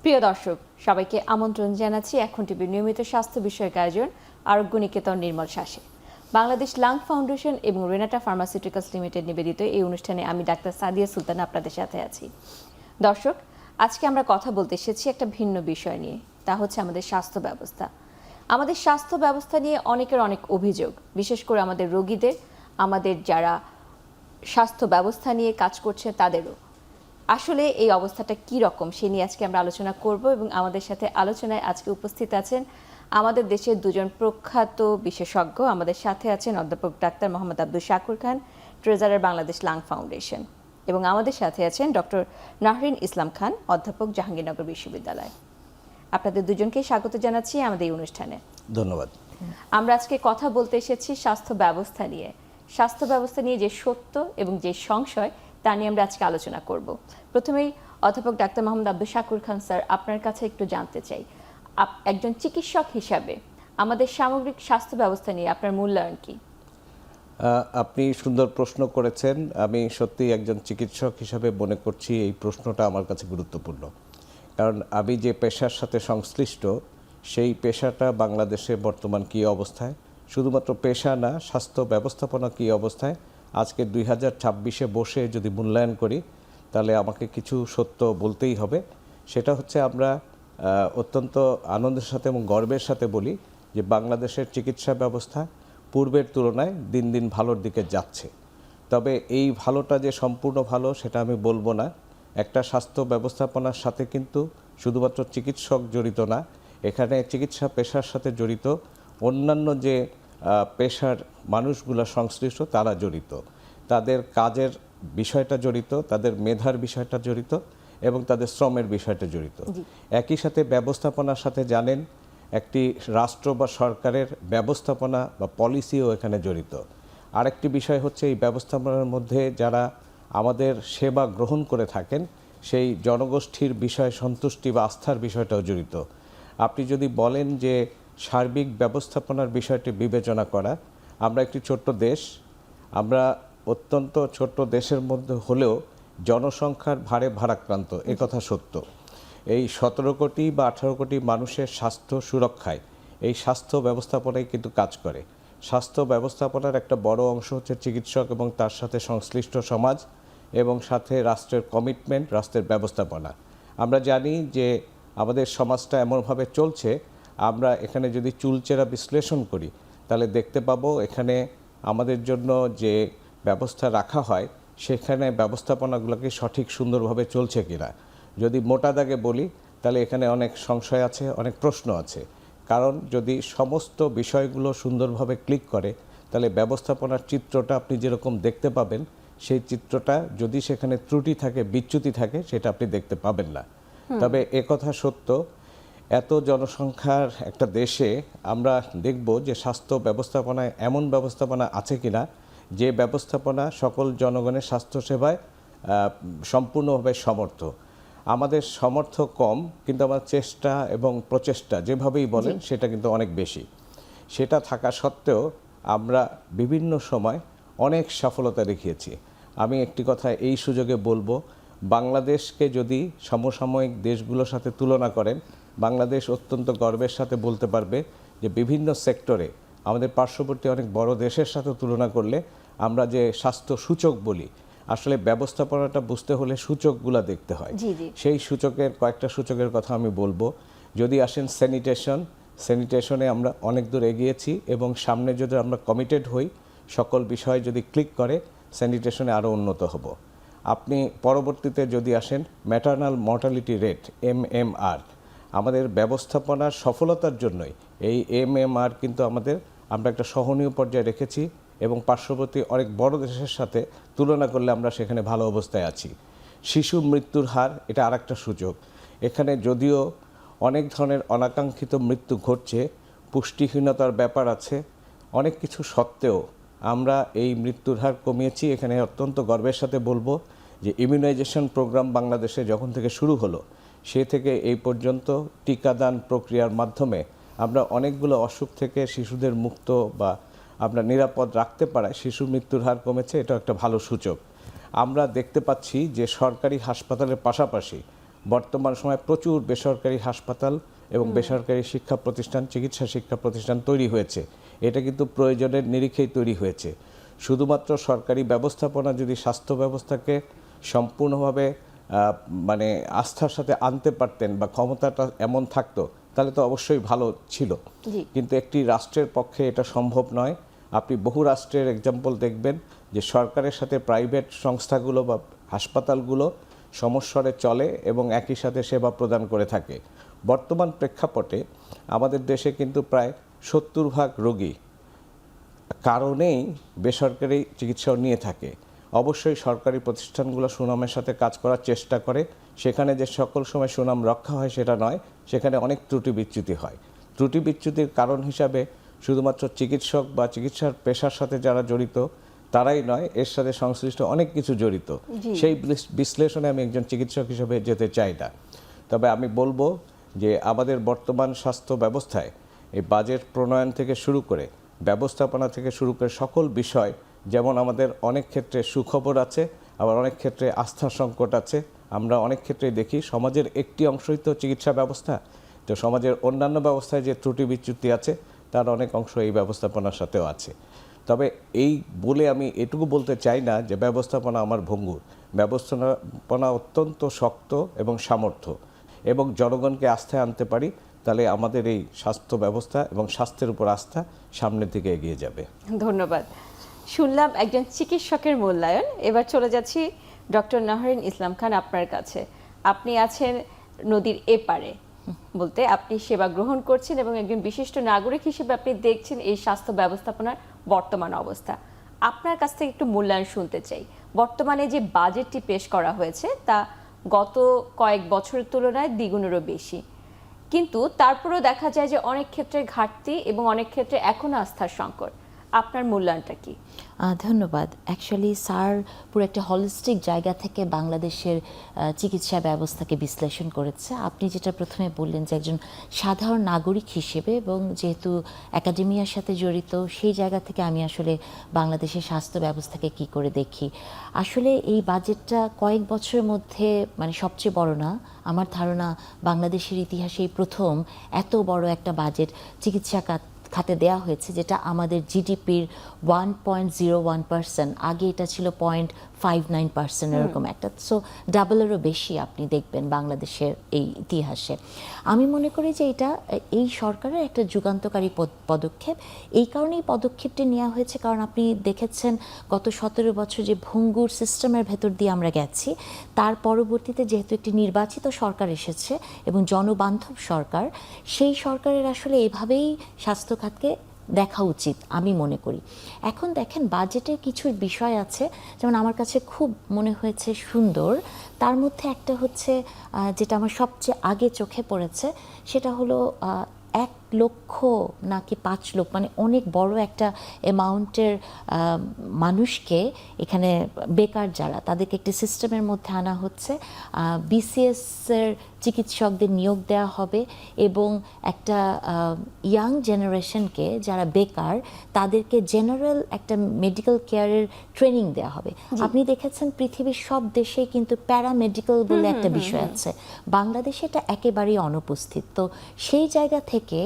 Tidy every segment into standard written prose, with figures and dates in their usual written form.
প্রিয় দর্শক, সবাইকে আমন্ত্রণ জানাচ্ছি এখন টিভির নিয়মিত স্বাস্থ্য বিষয়ক আয়োজন আরোগ্য নিকেতন নির্মল শ্বাসে। বাংলাদেশ লাং ফাউন্ডেশন এবং রেনাটা ফার্মাসিউটিক্যালস লিমিটেড নিবেদিত এই অনুষ্ঠানে আমি ডাক্তার সাদিয়া সুলতানা আপনাদের সাথে আছি। দর্শক, আজকে আমরা কথা বলতে এসেছি একটা ভিন্ন বিষয় নিয়ে, তা হচ্ছে আমাদের স্বাস্থ্য ব্যবস্থা। আমাদের স্বাস্থ্য ব্যবস্থা নিয়ে অনেকের অনেক অভিযোগ, বিশেষ করে আমাদের রোগীদের, আমাদের যারা স্বাস্থ্য ব্যবস্থা নিয়ে কাজ করছে তাদেরও। আসলে এই অবস্থাটা কি রকম সে নিয়ে আজকে আমরা আলোচনা করব এবং আমাদের সাথে আলোচনায় আজকে উপস্থিত আছেন আমাদের দেশের দুজন প্রখ্যাত বিশেষজ্ঞ। আমাদের সাথে আছেন অধ্যাপক ডাক্তার মোহাম্মদ আব্দুল শাকুর খান, ট্রেজারার বাংলাদেশ লাং ফাউন্ডেশন, এবং আমাদের সাথে আছেন ডক্টর নাহরিন ইসলাম খান, অধ্যাপক জাহাঙ্গীরনগর বিশ্ববিদ্যালয়। আপনাদের দুজনকেই স্বাগত জানাচ্ছি আমাদের এই অনুষ্ঠানে। ধন্যবাদ। আমরা আজকে কথা বলতে এসেছি স্বাস্থ্য ব্যবস্থা নিয়ে। স্বাস্থ্য ব্যবস্থা নিয়ে যে সত্য এবং যে সংশয় তা নিয়ে আমরা আজকে আলোচনা করব। প্রথমেই অধ্যাপক ডাক্তার মোহাম্মদ আব্দুল শাকুর খান স্যার, আপনার কাছে একটু জানতে চাই, একজন চিকিৎসক হিসাবে আমাদের সামগ্রিক স্বাস্থ্য ব্যবস্থা নিয়ে আপনার মূল্যায়ন কি? আপনি সুন্দর প্রশ্ন করেছেন। আমি সত্যি একজন চিকিৎসক হিসাবে মনে করছি এই প্রশ্নটা আমার কাছে গুরুত্বপূর্ণ, কারণ আমি যে পেশার সাথে সংশ্লিষ্ট সেই পেশাটা বাংলাদেশে বর্তমান কী অবস্থায়, শুধুমাত্র পেশা না, স্বাস্থ্য ব্যবস্থাপনা কী অবস্থায় আজকে 2026-এ বসে যদি মূল্যায়ন করি তাহলে আমাকে কিছু সত্য বলতেই হবে। সেটা হচ্ছে আমরা অত্যন্ত আনন্দের সাথে এবং গর্বের সাথে বলি যে বাংলাদেশের চিকিৎসা ব্যবস্থা পূর্বের তুলনায় দিন দিন ভালোর দিকে যাচ্ছে। তবে এই ভালোটা যে সম্পূর্ণ ভালো সেটা আমি বলবো না। একটা স্বাস্থ্য ব্যবস্থাপনার সাথে কিন্তু শুধুমাত্র চিকিৎসক জড়িত না, এখানে চিকিৎসা পেশার সাথে জড়িত অন্যান্য যে পেশার মানুষগুলো সংশ্লিষ্ট তারা জড়িত, তাদের কাজের বিষয়টা জড়িত, তাদের মেধার বিষয়টা জড়িত এবং তাদের শ্রমের বিষয়টা জড়িত। একই সাথে ব্যবস্থাপনার সাথে জানেন একটি রাষ্ট্র বা সরকারের ব্যবস্থাপনা বা পলিসিও এখানে জড়িত। আরেকটি বিষয় হচ্ছে এই ব্যবস্থাপনার মধ্যে যারা আমাদের সেবা গ্রহণ করে থাকেন সেই জনগোষ্ঠীর বিষয় সন্তুষ্টি বা আস্থার বিষয়টাও জড়িত। আপনি যদি বলেন যে সার্বিক ব্যবস্থাপনার বিষয়টি বিবেচনা করা, আমরা একটি ছোট্ট দেশ, আমরা অত্যন্ত ছোট্ট দেশের মধ্যে হলেও জনসংখ্যার ভারে ভারাক্রান্ত, কথা সত্য। এই 17 কোটি বা 18 কোটি মানুষের স্বাস্থ্য সুরক্ষায় এই স্বাস্থ্য ব্যবস্থাপনাই কিন্তু কাজ করে। স্বাস্থ্য ব্যবস্থাপনার একটা বড় অংশ হচ্ছে চিকিৎসক এবং তার সাথে সংশ্লিষ্ট সমাজ এবং সাথে রাষ্ট্রের কমিটমেন্ট, রাষ্ট্রের ব্যবস্থাপনা। আমরা জানি যে আমাদের সমাজটা এমনভাবে চলছে, আমরা এখানে যদি চুলচেরা বিশ্লেষণ করি তাহলে দেখতে পাবো এখানে আমাদের জন্য যে ব্যবস্থা রাখা হয় সেখানে ব্যবস্থাপনাগুলোকে সঠিক সুন্দরভাবে চলছে কিনা। যদি মোটা দাগে বলি তাহলে এখানে অনেক সংশয় আছে, অনেক প্রশ্ন আছে। কারণ যদি সমস্ত বিষয়গুলো সুন্দরভাবে ক্লিক করে তাহলে ব্যবস্থাপনার চিত্রটা আপনি যেরকম দেখতে পাবেন সেই চিত্রটা যদি সেখানে ত্রুটি থাকে, বিচ্যুতি থাকে, সেটা আপনি দেখতে পাবেন না। তবে একথা সত্য, এত জনসংখ্যার একটা দেশে আমরা দেখব যে স্বাস্থ্য ব্যবস্থাপনায় এমন ব্যবস্থাপনা আছে কিনা যে ব্যবস্থাপনা সকল জনগণের স্বাস্থ্যসেবায় সম্পূর্ণভাবে সমর্থ। আমাদের সামর্থ্য কম, কিন্তু আমার চেষ্টা এবং প্রচেষ্টা যেভাবেই বলেন সেটা কিন্তু অনেক বেশি। সেটা থাকা সত্ত্বেও আমরা বিভিন্ন সময় অনেক সফলতা দেখিয়েছি। আমি একটি কথা এই সুযোগে বলবো, বাংলাদেশকে যদি সমসাময়িক দেশগুলোর সাথে তুলনা করেন, বাংলাদেশ অত্যন্ত গর্বের সাথে বলতে পারবে যে বিভিন্ন সেক্টরে আমাদের পার্শ্ববর্তী অনেক বড় দেশের সাথে তুলনা করলে আমরা যে স্বাস্থ্য সূচক বলি, আসলে ব্যবস্থাপনাটা বুঝতে হলে সূচকগুলো দেখতে হয়। সেই সূচকের কয়েকটা সূচকের কথা আমি বলবো। যদি আসেন স্যানিটেশনে আমরা অনেক দূর এগিয়েছি এবং সামনে যদি আমরা কমিটেড হই, সকল বিষয় যদি ক্লিক করে স্যানিটেশনে আরও উন্নত হব। আপনি পরবর্তীতে যদি আসেন ম্যাটারনাল মর্টালিটি রেট, MMR, আমাদের ব্যবস্থাপনার সফলতার জন্যই এই MMR কিন্তু আমরা একটা সহনীয় পর্যায়ে রেখেছি এবং পার্শ্ববর্তী অনেক বড় দেশের সাথে তুলনা করলে আমরা সেখানে ভালো অবস্থায় আছি। শিশু মৃত্যুর হার, এটা আরেকটা সূচক। এখানে যদিও অনেক ধরনের অনাকাঙ্ক্ষিত মৃত্যু ঘটছে, পুষ্টিহীনতার ব্যাপার আছে, অনেক কিছু সত্ত্বেও আমরা এই মৃত্যুর হার কমিয়েছি। এখানে অত্যন্ত গর্বের সাথে বলবো যে ইমিউনাইজেশন প্রোগ্রাম বাংলাদেশে যখন থেকে শুরু হলো সে থেকে এই পর্যন্ত টিকাদান প্রক্রিয়ার মাধ্যমে আমরা অনেকগুলো অসুখ থেকে শিশুদের মুক্ত বা আমরা নিরাপদ রাখতে পারায় শিশু মৃত্যুর হার কমেছে, এটা একটা ভালো সূচক। আমরা দেখতে পাচ্ছি যে সরকারি হাসপাতালের পাশাপাশি বর্তমান সময়ে প্রচুর বেসরকারি হাসপাতাল এবং বেসরকারি শিক্ষা প্রতিষ্ঠান, চিকিৎসা শিক্ষা প্রতিষ্ঠান তৈরি হয়েছে। এটা কিন্তু প্রয়োজনের নিরিখেই তৈরি হয়েছে। শুধুমাত্র সরকারি ব্যবস্থাপনা যদি স্বাস্থ্য ব্যবস্থাকে সম্পূর্ণভাবে মানে আস্থার সাথে আনতে পারতেন বা ক্ষমতাটা এমন থাকতো, তাহলে তো অবশ্যই ভালো ছিল। কিন্তু একটি রাষ্ট্রের পক্ষে এটা সম্ভব নয়। আপনি বহু রাষ্ট্রের এক্সাম্পল দেখবেন যে সরকারের সাথে প্রাইভেট সংস্থাগুলো বা হাসপাতালগুলো সমস্বরে চলে এবং একই সাথে সেবা প্রদান করে থাকে। বর্তমান প্রেক্ষাপটে আমাদের দেশে কিন্তু প্রায় 70% রোগী কারণেই বেসরকারি চিকিৎসাও নিয়ে থাকে। অবশ্যই সরকারি প্রতিষ্ঠানগুলো সুনামের সাথে কাজ করার চেষ্টা করে, সেখানে যে সকল সময় সুনাম রক্ষা হয় সেটা নয়, সেখানে অনেক ত্রুটি বিচ্যুতি হয়। ত্রুটি বিচ্যুতির কারণ হিসাবে শুধুমাত্র চিকিৎসক বা চিকিৎসার পেশার সাথে যারা জড়িত তারাই নয়, এর সাথে সংশ্লিষ্ট অনেক কিছু জড়িত। সেই বিশ্লেষণে আমি একজন চিকিৎসক হিসেবে যেতে চাই না। তবে আমি বলবো যে আমাদের বর্তমান স্বাস্থ্য ব্যবস্থায় এই বাজেট প্রণয়ন থেকে শুরু করে ব্যবস্থাপনা থেকে শুরু করে সকল বিষয়, যেমন আমাদের অনেক ক্ষেত্রে সুখবর আছে, আবার অনেক ক্ষেত্রে আস্থার সংকট আছে। আমরা অনেক ক্ষেত্রেই দেখি সমাজের একটি অংশই তো চিকিৎসা ব্যবস্থা, তো সমাজের অন্যান্য ব্যবস্থায় যে ত্রুটি বিচ্যুতি আছে তার অনেক অংশ এই ব্যবস্থাপনার সাথেও আছে। তবে এই বলে আমি এটুকু বলতে চাই না যে ব্যবস্থাপনা আমার ভঙ্গুর। ব্যবস্থাপনা অত্যন্ত শক্ত এবং সামর্থ্য, এবং জনগণকে আস্থায় আনতে পারি, তাহলে আমাদের এই স্বাস্থ্য ব্যবস্থা এবং স্বাস্থ্যের উপর আস্থা সামনের দিকে এগিয়ে যাবে। ধন্যবাদ। শুনলাম একজন চিকিৎসকের মূল্যায়ন। এবার চলে যাচ্ছি ডক্টর নাহরিন ইসলাম খান আপনার কাছে। আপনি আছেন নদীর এপারে, বলতে আপনি সেবা গ্রহণ করছেন এবং একজন বিশিষ্ট নাগরিক হিসেবে আপনি দেখছেন এই স্বাস্থ্য ব্যবস্থাপনার বর্তমান অবস্থা। আপনার কাছ থেকে একটু মূল্যায়ন শুনতে চাই। বর্তমানে যে বাজেটটি পেশ করা হয়েছে তা গত কয়েক বছরের তুলনায় দ্বিগুণেরও বেশি, কিন্তু তারপরেও দেখা যায় যে অনেক ক্ষেত্রে ঘাটতি এবং অনেক ক্ষেত্রে এখনো আস্থার সংকট। আপনার মূল্যায়নটা কি? ধন্যবাদ। অ্যাকচুয়ালি স্যার পুরো একটা হলিস্টিক জায়গা থেকে বাংলাদেশের চিকিৎসা ব্যবস্থাকে বিশ্লেষণ করেছে। আপনি যেটা প্রথমে বললেন যে একজন সাধারণ নাগরিক হিসেবে এবং যেহেতু একাডেমিয়ার সাথে জড়িত, সেই জায়গা থেকে আমি আসলে বাংলাদেশের স্বাস্থ্য ব্যবস্থাকে কি করে দেখি। আসলে এই বাজেটটা কয়েক বছরের মধ্যে মানে সবচেয়ে বড় না, আমার ধারণা বাংলাদেশের ইতিহাসে এই প্রথম এত বড় একটা বাজেট চিকিৎসা খাতে দেওয়া হয়েছে, যেটা আমাদের জিডিপির 1.01%, আগে এটা ছিল 0.59% এরকম একটা, সো ডাবলেরও বেশি আপনি দেখবেন বাংলাদেশের এই ইতিহাসে। আমি মনে করি যে এটা এই সরকারের একটা যুগান্তকারী পদক্ষেপ। এই কারণেই পদক্ষেপটি নেওয়া হয়েছে কারণ আপনি দেখেছেন গত 17 বছর যে ভঙ্গুর সিস্টেমের ভেতর দিয়ে আমরা গেছি, তার পরবর্তীতে যেহেতু একটি নির্বাচিত সরকার এসেছে এবং জনবান্ধব সরকার, সেই সরকারের আসলে এভাবেই স্বাস্থ্য খাতকে দেখা উচিত আমি মনে করি। এখন দেখেন বাজেটের কিছু বিষয় আছে যেমন আমার কাছে খুব মনে হয়েছে সুন্দর, তার মধ্যে একটা হচ্ছে যেটা আমার সবচেয়ে আগে চোখে পড়েছে, সেটা হলো 1 লক্ষ নাকি 5 লক্ষ, মানে অনেক বড় একটা অ্যামাউন্টের মানুষকে এখানে বেকার যারা, তাদেরকে একটি সিস্টেমের মধ্যে আনা হচ্ছে। বিসিএসের চিকিৎসকদের নিয়োগ দেওয়া হবে এবং একটা ইয়াং জেনারেশনকে যারা বেকার তাদেরকে জেনারেল একটা মেডিকেল কেয়ারের ট্রেনিং দেওয়া হবে। আপনি দেখেছেন পৃথিবীর সব দেশেই কিন্তু প্যারামেডিক্যাল বলে একটা বিষয় আছে, বাংলাদেশে এটা একেবারেই অনুপস্থিত। তো সেই জায়গা থেকে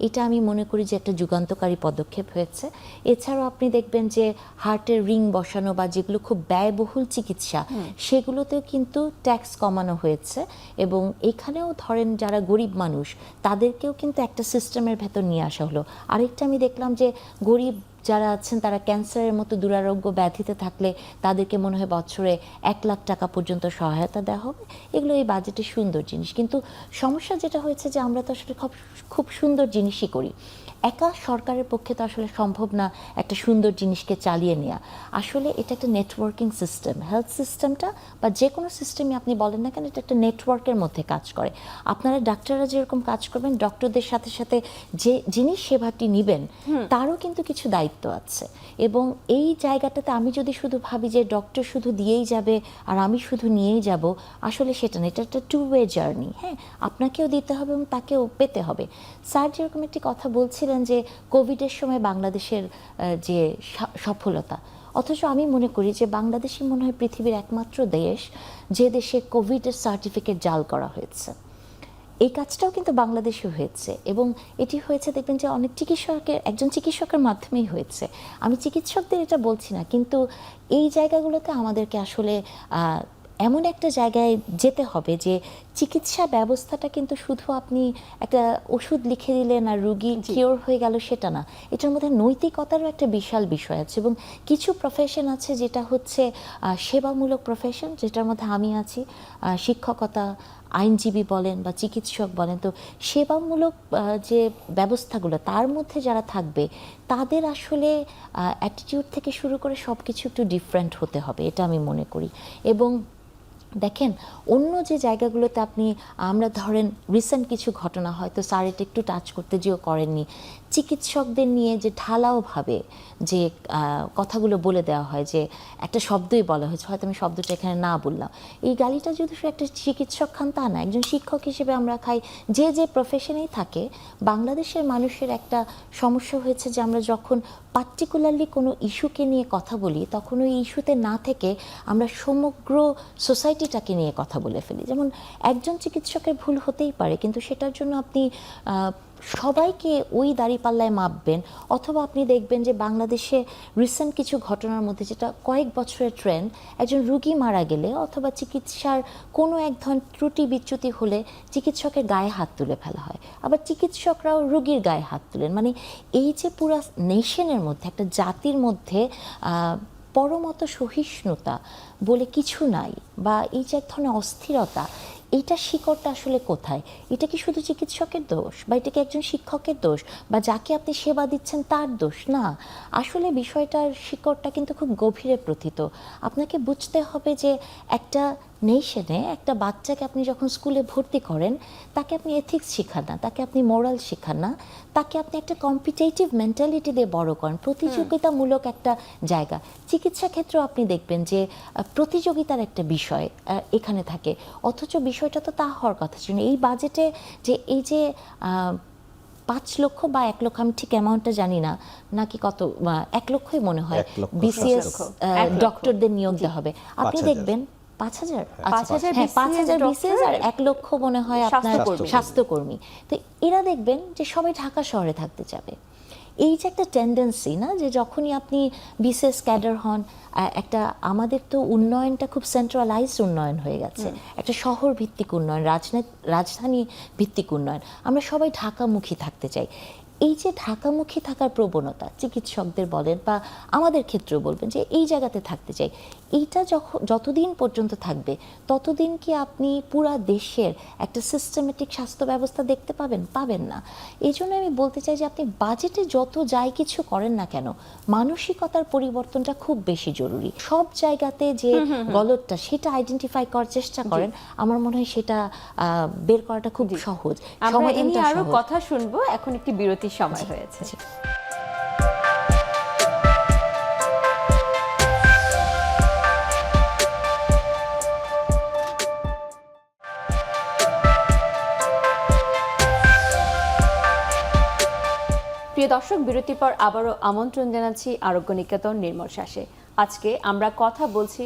এটা আমি মনে করি যে একটা যুগান্তকারী পদক্ষেপ হয়েছে। এছাড়াও আপনি দেখবেন যে হার্টের রিং বসানো বা যেগুলো খুব ব্যয়বহুল চিকিৎসা, সেগুলোতেও কিন্তু ট্যাক্স কমানো হয়েছে এবং এখানেও ধরেন যারা গরিব মানুষ তাদেরকেও কিন্তু একটা সিস্টেমের ভেতর নিয়ে আসা হলো। আরেকটা আমি দেখলাম যে গরিব যারা আছেন তারা ক্যান্সারের মতো দুরারোগ্য ব্যাধিতে থাকলে তাদেরকে মনে হয় বছরে 1 লাখ টাকা পর্যন্ত সহায়তা দেওয়া হবে। এগুলো এই বাজেটে সুন্দর জিনিস, কিন্তু সমস্যা যেটা হয়েছে যে আমরা তো আসলে খুব সুন্দর জিনিসই করি, একা সরকারের পক্ষে তো আসলে সম্ভব না একটা সুন্দর জিনিসকে চালিয়ে নেওয়া। আসলে এটা একটা নেটওয়ার্কিং সিস্টেম, হেলথ সিস্টেমটা বা যে কোনো সিস্টেমই আপনি বলেন না কেন, এটা একটা নেটওয়ার্কের মধ্যে কাজ করে। আপনারা ডাক্তাররা যেরকম কাজ করবেন, ডক্টরদের সাথে সাথে যিনি সেবাটি নেবেন তারও কিন্তু কিছু দায়িত্ব আছে। এবং এই জায়গাটাতে আমি যদি শুধু ভাবি যে ডক্টর শুধু দিয়েই যাবে আর আমি শুধু নিয়েই যাব, আসলে সেটা না, এটা একটা 2-ওয়ে জার্নি। হ্যাঁ, আপনাকেও দিতে হবে এবং তাকেও পেতে হবে। স্যার যেরকম একটি কথা বলছিলেন যে কোভিডের সময় বাংলাদেশের যে সফলতা, অথচ আমি মনে করি যে বাংলাদেশই মনে হয় পৃথিবীর একমাত্র দেশ যে দেশে কোভিডের সার্টিফিকেট জাল করা হয়েছে। এই কাজটাও কিন্তু বাংলাদেশে হয়েছে এবং এটি হয়েছে দেখবেন যে অনেক একজন চিকিৎসকের মাধ্যমেই হয়েছে। আমি চিকিৎসকদের এটা বলছি না, কিন্তু এই জায়গাগুলোতে আমাদেরকে আসলে এমন একটা জায়গায় যেতে হবে যে চিকিৎসা ব্যবস্থাটা কিন্তু শুধু আপনি একটা ওষুধ লিখে দিলেন আর রুগী কিওর হয়ে গেল সেটা না, এটার মধ্যে নৈতিকতারও একটা বিশাল বিষয় আছে। এবং কিছু প্রফেশন আছে যেটা হচ্ছে সেবামূলক প্রফেশন, যেটার মধ্যে আমি আছি, শিক্ষকতা, আইনজীবী বলেন বা চিকিৎসক বলেন। তো সেবামূলক যে ব্যবস্থাগুলো তার মধ্যে যারা থাকবে তাদের আসলে অ্যাটিটিউড থেকে শুরু করে সব কিছু একটু ডিফারেন্ট হতে হবে, এটা আমি মনে করি। এবং দেখেন অন্য যে জায়গাগুলোতে আমরা ধরেন রিসেন্ট কিছু ঘটনা হয়তো স্যার এটা একটু টাচ করতে যেও করেননি, চিকিৎসকদের নিয়ে যে ঢালাওভাবে যে কথাগুলো বলে দেওয়া হয়, যে একটা শব্দই বলা হয়েছে, হয়তো আমি শব্দটা এখানে না বললাম, এই গালিটা যদি একটা চিকিৎসক খান তা না, একজন শিক্ষক হিসেবে আমরা খাই। যে প্রফেশনেই থাকে, বাংলাদেশের মানুষের একটা সমস্যা হয়েছে যে আমরা যখন পার্টিকুলারলি কোনো ইস্যুকে নিয়ে কথা বলি তখন ওই ইস্যুতে না থেকে আমরা সমগ্র সোসাইটিটাকে নিয়ে কথা বলে ফেলি। যেমন একজন চিকিৎসকের ভুল হতেই পারে, কিন্তু সেটার জন্য আপনি সবাইকে ওই দাঁড়িপাল্লায় মাপবেন। অথবা আপনি দেখবেন যে বাংলাদেশে রিসেন্ট কিছু ঘটনার মধ্যে, যেটা কয়েক বছরের ট্রেন্ড, একজন রুগী মারা গেলে অথবা চিকিৎসার কোনো এক ধরনের ত্রুটি বিচ্যুতি হলে চিকিৎসকের গায়ে হাত তুলে ফেলা হয়, আবার চিকিৎসকরাও রুগীর গায়ে হাত তুলেন। মানে এই যে পুরা নেশনের মধ্যে, একটা জাতির মধ্যে পরমত সহিষ্ণুতা বলে কিছু নাই, বা এই যে এক ধরনের অস্থিরতা, এইটার শিকড়টা আসলে কোথায়? এটা কি শুধু চিকিৎসকের দোষ, বা এটা কি একজন শিক্ষকের দোষ, বা যাকে আপনি সেবা দিচ্ছেন তার দোষ? না, আসলে বিষয়টার শিকড়টা কিন্তু খুব গভীরে প্রথিত। আপনাকে বুঝতে হবে যে একটা নেশনে একটা বাচ্চাকে আপনি যখন স্কুলে ভর্তি করেন, তাকে আপনি এথিক্স শেখান না, তাকে আপনি মোরাল শেখান না, তাকে আপনি একটা কম্পিটিটিভ মেন্টালিটি দিয়ে বড় করেন, প্রতিযোগিতামূলক একটা জায়গা। চিকিৎসা ক্ষেত্রেও আপনি দেখবেন যে প্রতিযোগিতার একটা বিষয় এখানে থাকে, অথচ বিষয়টা তো তা হওয়ার কথা ছিল না। এই বাজেটে যে এই যে 5 লক্ষ বা 1 লক্ষ, আমি ঠিক অ্যামাউন্টটা জানি না, নাকি কত, 1 লক্ষই মনে হয়, 1 লক্ষ, বিসিএস 1 লক্ষ। ডক্টরদের নিয়োগ দেওয়া হবে। আপনি 5,000 দেখবেন 5,000, হ্যাঁ, 5,000 বিসিএস আর 1 লক্ষ মনে হয় আপনার স্বাস্থ্যকর্মী। তো এরা দেখবেন যে সবাই ঢাকা শহরে থাকতে যাবে। এই যে একটা টেন্ডেন্সি না, যে যখনই আপনি বিসিএস ক্যাডার হন, একটা আমাদের তো উন্নয়নটা খুব সেন্ট্রালাইজড উন্নয়ন হয়ে গেছে, একটা শহর ভিত্তিক উন্নয়ন, রাজধানী ভিত্তিক উন্নয়ন। আমরা সবাই ঢাকামুখী থাকতে চাই। এই যে ঢাকামুখী থাকার প্রবণতা, চিকিৎসকদের বলেন বা আমাদের ক্ষেত্রেও বলবেন যে এই জায়গাতে থাকতে চাই, এইটা যতদিন পর্যন্ত থাকবে ততদিন কি আপনি পুরা দেশের একটা সিস্টেমেটিক স্বাস্থ্য ব্যবস্থা দেখতে পাবেন না। এই জন্য আমি বলতে চাই যে আপনি বাজেটে যত যাই কিছু করেন না কেন, মানসিকতার পরিবর্তনটা খুব বেশি জরুরি। সব জায়গাতে যে গলতটা, সেটা আইডেন্টিফাই করার চেষ্টা করেন, আমার মনে হয় সেটা বের করাটা খুব সহজ। আমরা এ নিয়ে আরো কথা শুনবো, এখন একটি বিরতির সময় হয়েছে। প্রিয় দর্শক, বিরতির পর আবারও আমন্ত্রণ জানাচ্ছি আরোগ্য নিকেতন নির্মল শ্বাসে। আজকে আমরা কথা বলছি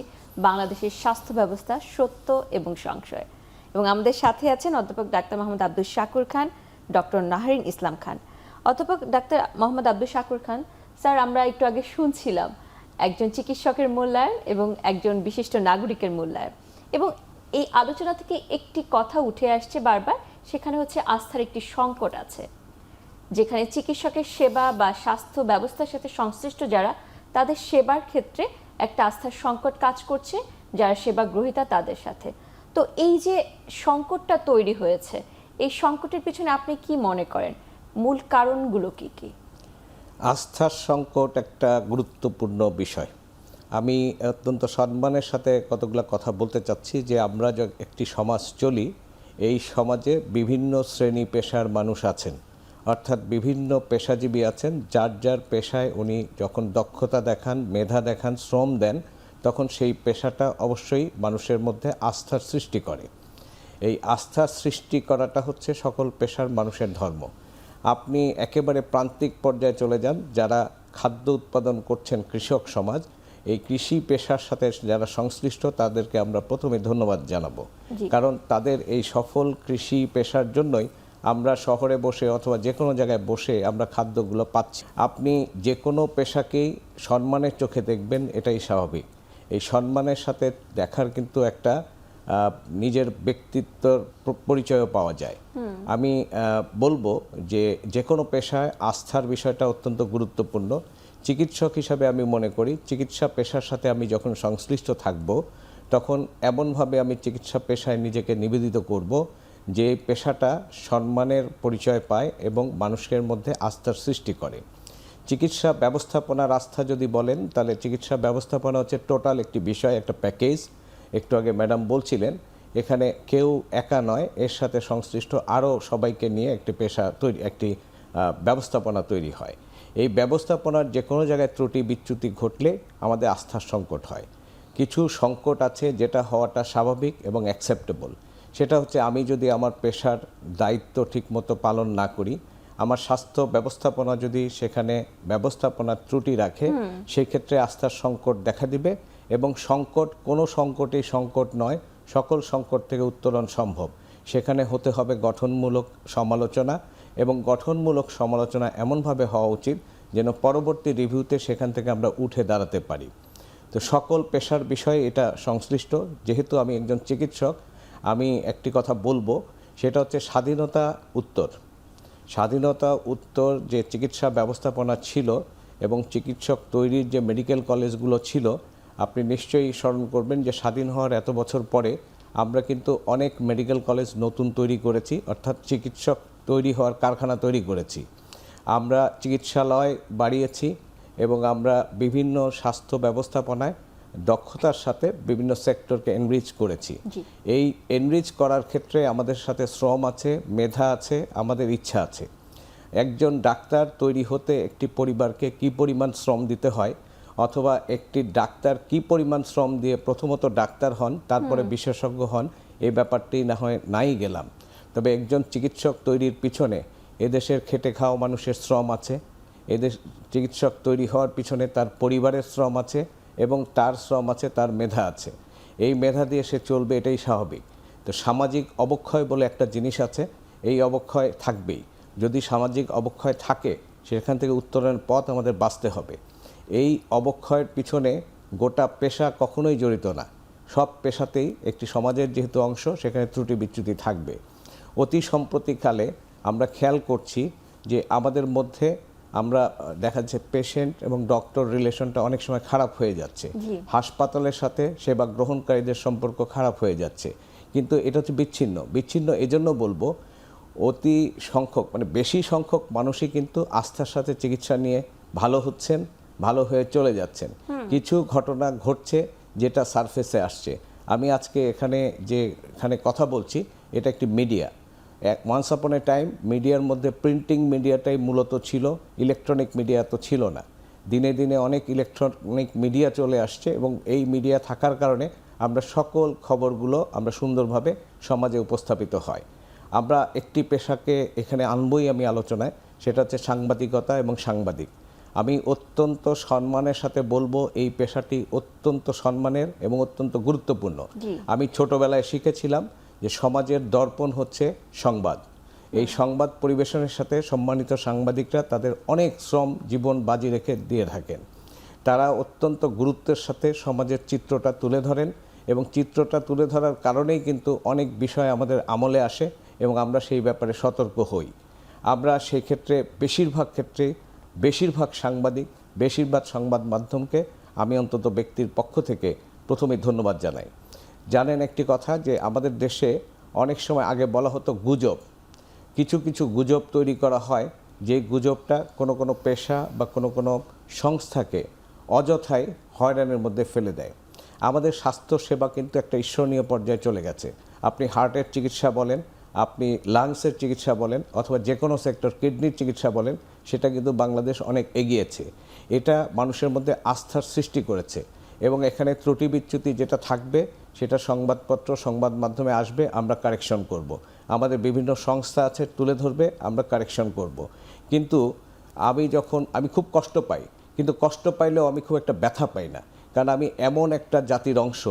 বাংলাদেশের স্বাস্থ্য ব্যবস্থা সত্য এবং সংশয়, এবং আমাদের সাথে আছেন অধ্যাপক ডাক্তার মোহাম্মদ আব্দুল শাকুর খান, ডক্টর নাহরিন ইসলাম খান। অধ্যাপক ডাক্তার মোহাম্মদ আব্দুল শাকুর খান স্যার, আমরা একটু আগে শুনছিলাম একজন চিকিৎসকের মূল্যায়ন এবং একজন বিশিষ্ট নাগরিকের মূল্যায়ন, এবং এই আলোচনা থেকে একটি কথা উঠে আসছে বারবার, সেখানে হচ্ছে আস্থার একটি সংকট আছে, যেখানে চিকিৎসকের সেবা বা স্বাস্থ্য ব্যবস্থার সাথে সংশ্লিষ্ট যারা, তাদের সেবার ক্ষেত্রে একটা আস্থার সংকট কাজ করছে যারা সেবা গ্রহীতা তাদের সাথে। তো এই যে সংকটটা তৈরি হয়েছে, এই সংকটের পিছনে আপনি কি মনে করেন, মূল কারণগুলো কি কি? আস্থার সংকট একটা গুরুত্বপূর্ণ বিষয়। আমি অত্যন্ত সম্মানের সাথে কতগুলো কথা বলতে চাচ্ছি যে আমরা একটি সমাজ চলি, এই সমাজে বিভিন্ন শ্রেণী পেশার মানুষ আছেন, অর্থাৎ বিভিন্ন পেশাজীবী আছেন। যার যার পেশায় উনি যখন দক্ষতা দেখান, মেধা দেখান, শ্রম দেন, তখন সেই পেশাটা অবশ্যই মানুষের মধ্যে আস্থার সৃষ্টি করে। এই আস্থার সৃষ্টি করাটা হচ্ছে সকল পেশার মানুষের ধর্ম। আপনি একেবারে প্রান্তিক পর্যায়ে চলে যান, যারা খাদ্য উৎপাদন করছেন, কৃষক সমাজ, এই কৃষি পেশার সাথে যারা সংশ্লিষ্ট তাদেরকে আমরা প্রথমে ধন্যবাদ জানাবো, কারণ তাদের এই সফল কৃষি পেশার জন্যই আমরা শহরে বসে অথবা যে কোনো জায়গায় বসে আমরা খাদ্যগুলো পাচ্ছি। আপনি যে কোনো পেশাকেই সম্মানের চোখে দেখবেন, এটাই স্বাভাবিক। এই সম্মানের সাথে দেখার কিন্তু একটা নিজের ব্যক্তিত্বর পরিচয়ও পাওয়া যায়। আমি বলবো যে যে কোনো পেশায় আস্থার বিষয়টা অত্যন্ত গুরুত্বপূর্ণ। চিকিৎসক হিসাবে আমি মনে করি চিকিৎসা পেশার সাথে আমি যখন সংশ্লিষ্ট থাকব তখন এমনভাবে আমি চিকিৎসা পেশায় নিজেকে নিবেদিত করব যে পেশাটা সম্মানের পরিচয় পায় এবং মানুষের মধ্যে আস্থার সৃষ্টি করে। চিকিৎসা ব্যবস্থাপনার আস্থা যদি বলেন তাহলে চিকিৎসা ব্যবস্থাপনা হচ্ছে টোটাল একটি বিষয়, একটা প্যাকেজ। একটু আগে ম্যাডাম বলছিলেন এখানে কেউ একা নয়, এর সাথে সংশ্লিষ্ট আরও সবাইকে নিয়ে একটি পেশা তৈরি, একটি ব্যবস্থাপনা তৈরি হয়। এই ব্যবস্থাপনার যে কোনো জায়গায় ত্রুটি বিচ্যুতি ঘটলে আমাদের আস্থার সংকট হয়। কিছু সংকট আছে যেটা হওয়াটা স্বাভাবিক এবং অ্যাকসেপ্টেবল। সেটা হচ্ছে আমি যদি আমার পেশার দায়িত্ব ঠিকমতো পালন না করি, আমার স্বাস্থ্য ব্যবস্থাপনা যদি সেখানে ব্যবস্থাপনার ত্রুটি রাখে, সেই ক্ষেত্রে আস্থার সংকট দেখা দিবে। এবং সংকট, কোনো সংকটেই সংকট নয়, সকল সংকট থেকে উত্তরণ সম্ভব। সেখানে হতে হবে গঠনমূলক সমালোচনা, এবং গঠনমূলক সমালোচনা এমনভাবে হওয়া উচিত যেন পরবর্তী রিভিউতে সেখান থেকে আমরা উঠে দাঁড়াতে পারি। তো সকল পেশার বিষয়ে এটা সংশ্লিষ্ট। যেহেতু আমি একজন চিকিৎসক, আমি একটি কথা বলবো, সেটা হচ্ছে স্বাধীনতা উত্তর যে চিকিৎসা ব্যবস্থাপনা ছিল এবং চিকিৎসক তৈরির যে মেডিকেল কলেজগুলো ছিল, আপনি নিশ্চয়ই স্মরণ করবেন যে স্বাধীন হওয়ার এত বছর পরে আমরা কিন্তু অনেক মেডিকেল কলেজ নতুন তৈরি করেছি, অর্থাৎ চিকিৎসক তৈরি হওয়ার কারখানা তৈরি করেছি। আমরা চিকিৎসালয় বাড়িয়েছি এবং আমরা বিভিন্ন স্বাস্থ্য ব্যবস্থাপনায় দক্ষতার সাথে বিভিন্ন সেক্টরকে এনরিচ করেছি। এই এনরিচ করার ক্ষেত্রে আমাদের সাথে শ্রম আছে, মেধা আছে, আমাদের ইচ্ছা আছে। একজন ডাক্তার তৈরি হতে একটি পরিবারকে কি পরিমাণ শ্রম দিতে হয়, অথবা একটি ডাক্তার কি পরিমাণ শ্রম দিয়ে প্রথমত ডাক্তার হন তারপরে বিশেষজ্ঞ হন, এই ব্যাপারটি না হয় নাই গেলাম। তবে একজন চিকিৎসক তৈরির পিছনে এদেশের খেটে খাওয়া মানুষের শ্রম আছে, এদেশ চিকিৎসক তৈরি হওয়ার পিছনে তার পরিবারের শ্রম আছে এবং তার শ্রম আছে, তার মেধা আছে। এই মেধা দিয়ে সে চলবে, এটাই স্বাভাবিক। তো সামাজিক অবক্ষয় বলে একটা জিনিস আছে, এই অবক্ষয় থাকবেই। যদি সামাজিক অবক্ষয় থাকে সেখান থেকে উত্তরণের পথ আমাদের বাঁচতে হবে। এই অবক্ষয়ের পিছনে গোটা পেশা কখনোই জড়িত না, সব পেশাতেই একটি সমাজের যেহেতু অংশ সেখানে ত্রুটি বিচ্যুতি থাকবে। অতি সম্প্রতিকালে আমরা খেয়াল করছি যে আমাদের মধ্যে আমরা দেখা যাচ্ছে পেশেন্ট এবং ডক্টর রিলেশনটা অনেক সময় খারাপ হয়ে যাচ্ছে, হাসপাতালের সাথে সেবা গ্রহণকারীদের সম্পর্ক খারাপ হয়ে যাচ্ছে। কিন্তু এটা হচ্ছে বিচ্ছিন্ন এজন্য বলবো অতি সংখ্যক, মানে বেশি সংখ্যক মানুষই কিন্তু আস্থার সাথে চিকিৎসা নিয়ে ভালো হচ্ছেন, ভালো হয়ে চলে যাচ্ছেন। কিছু ঘটনা ঘটছে যেটা সারফেসে আসছে। আমি আজকে এখানে কথা বলছি, এটা একটি মিডিয়া। ওয়ান্স আপন এ টাইম মিডিয়ার মধ্যে প্রিন্টিং মিডিয়াটাই মূলত ছিল, ইলেকট্রনিক মিডিয়া তো ছিল না। দিনে দিনে অনেক ইলেকট্রনিক মিডিয়া চলে আসছে এবং এই মিডিয়া থাকার কারণে আমরা সকল খবরগুলো আমরা সুন্দরভাবে সমাজে উপস্থাপিত হয়। আমরা একটি পেশাকে এখানে আনবই আমি আলোচনায়, সেটা হচ্ছে সাংবাদিকতা এবং সাংবাদিক। আমি অত্যন্ত সম্মানের সাথে বলবো এই পেশাটি অত্যন্ত সম্মানের এবং অত্যন্ত গুরুত্বপূর্ণ। আমি ছোটবেলায় শিখেছিলাম যে সমাজের দর্পণ হচ্ছে সংবাদ। এই সংবাদ পরিবেশনের সাথে সম্মানিত সাংবাদিকরা তাদের অনেক শ্রম জীবন বাজি রেখে দিয়ে থাকেন। তারা অত্যন্ত গুরুত্বের সাথে সমাজের চিত্রটা তুলে ধরেন এবং চিত্রটা তুলে ধরার কারণেই কিন্তু অনেক বিষয় আমাদের আমলে আসে এবং আমরা সেই ব্যাপারে সতর্ক হই। আমরা সেই ক্ষেত্রে বেশিরভাগ সাংবাদিক, বেশিরভাগ সংবাদ মাধ্যমকে আমি অন্তত ব্যক্তির পক্ষ থেকে প্রথমে ধন্যবাদ জানাই। জানেন একটি কথা, যে আমাদের দেশে অনেক সময় আগে বলা হতো গুজব, কিছু গুজব তৈরি করা হয়, যে গুজবটা কোনো পেশা বা কোনো সংস্থাকে অযথায় হয়রানির মধ্যে ফেলে দেয়। আমাদের স্বাস্থ্য সেবা কিন্তু একটা ঈশ্বরনীয় পর্যায়ে চলে গেছে। আপনি হার্টের চিকিৎসা বলেন, আপনি লাংসের চিকিৎসা বলেন, অথবা যে কোনো সেক্টর, কিডনির চিকিৎসা বলেন, সেটা কিন্তু বাংলাদেশ অনেক এগিয়েছে। এটা মানুষের মধ্যে আস্থার সৃষ্টি করেছে এবং এখানে ত্রুটি বিচ্যুতি যেটা থাকবে সেটা সংবাদপত্র, সংবাদ মাধ্যমে আসবে, আমরা কারেকশন করব। আমাদের বিভিন্ন সংস্থা আছে তুলে ধরবে, আমরা কারেকশন করব। কিন্তু আমি খুব কষ্ট পাই, কিন্তু কষ্ট পাইলেও আমি খুব একটা ব্যথা পাই না, কারণ আমি এমন একটা জাতির অংশ,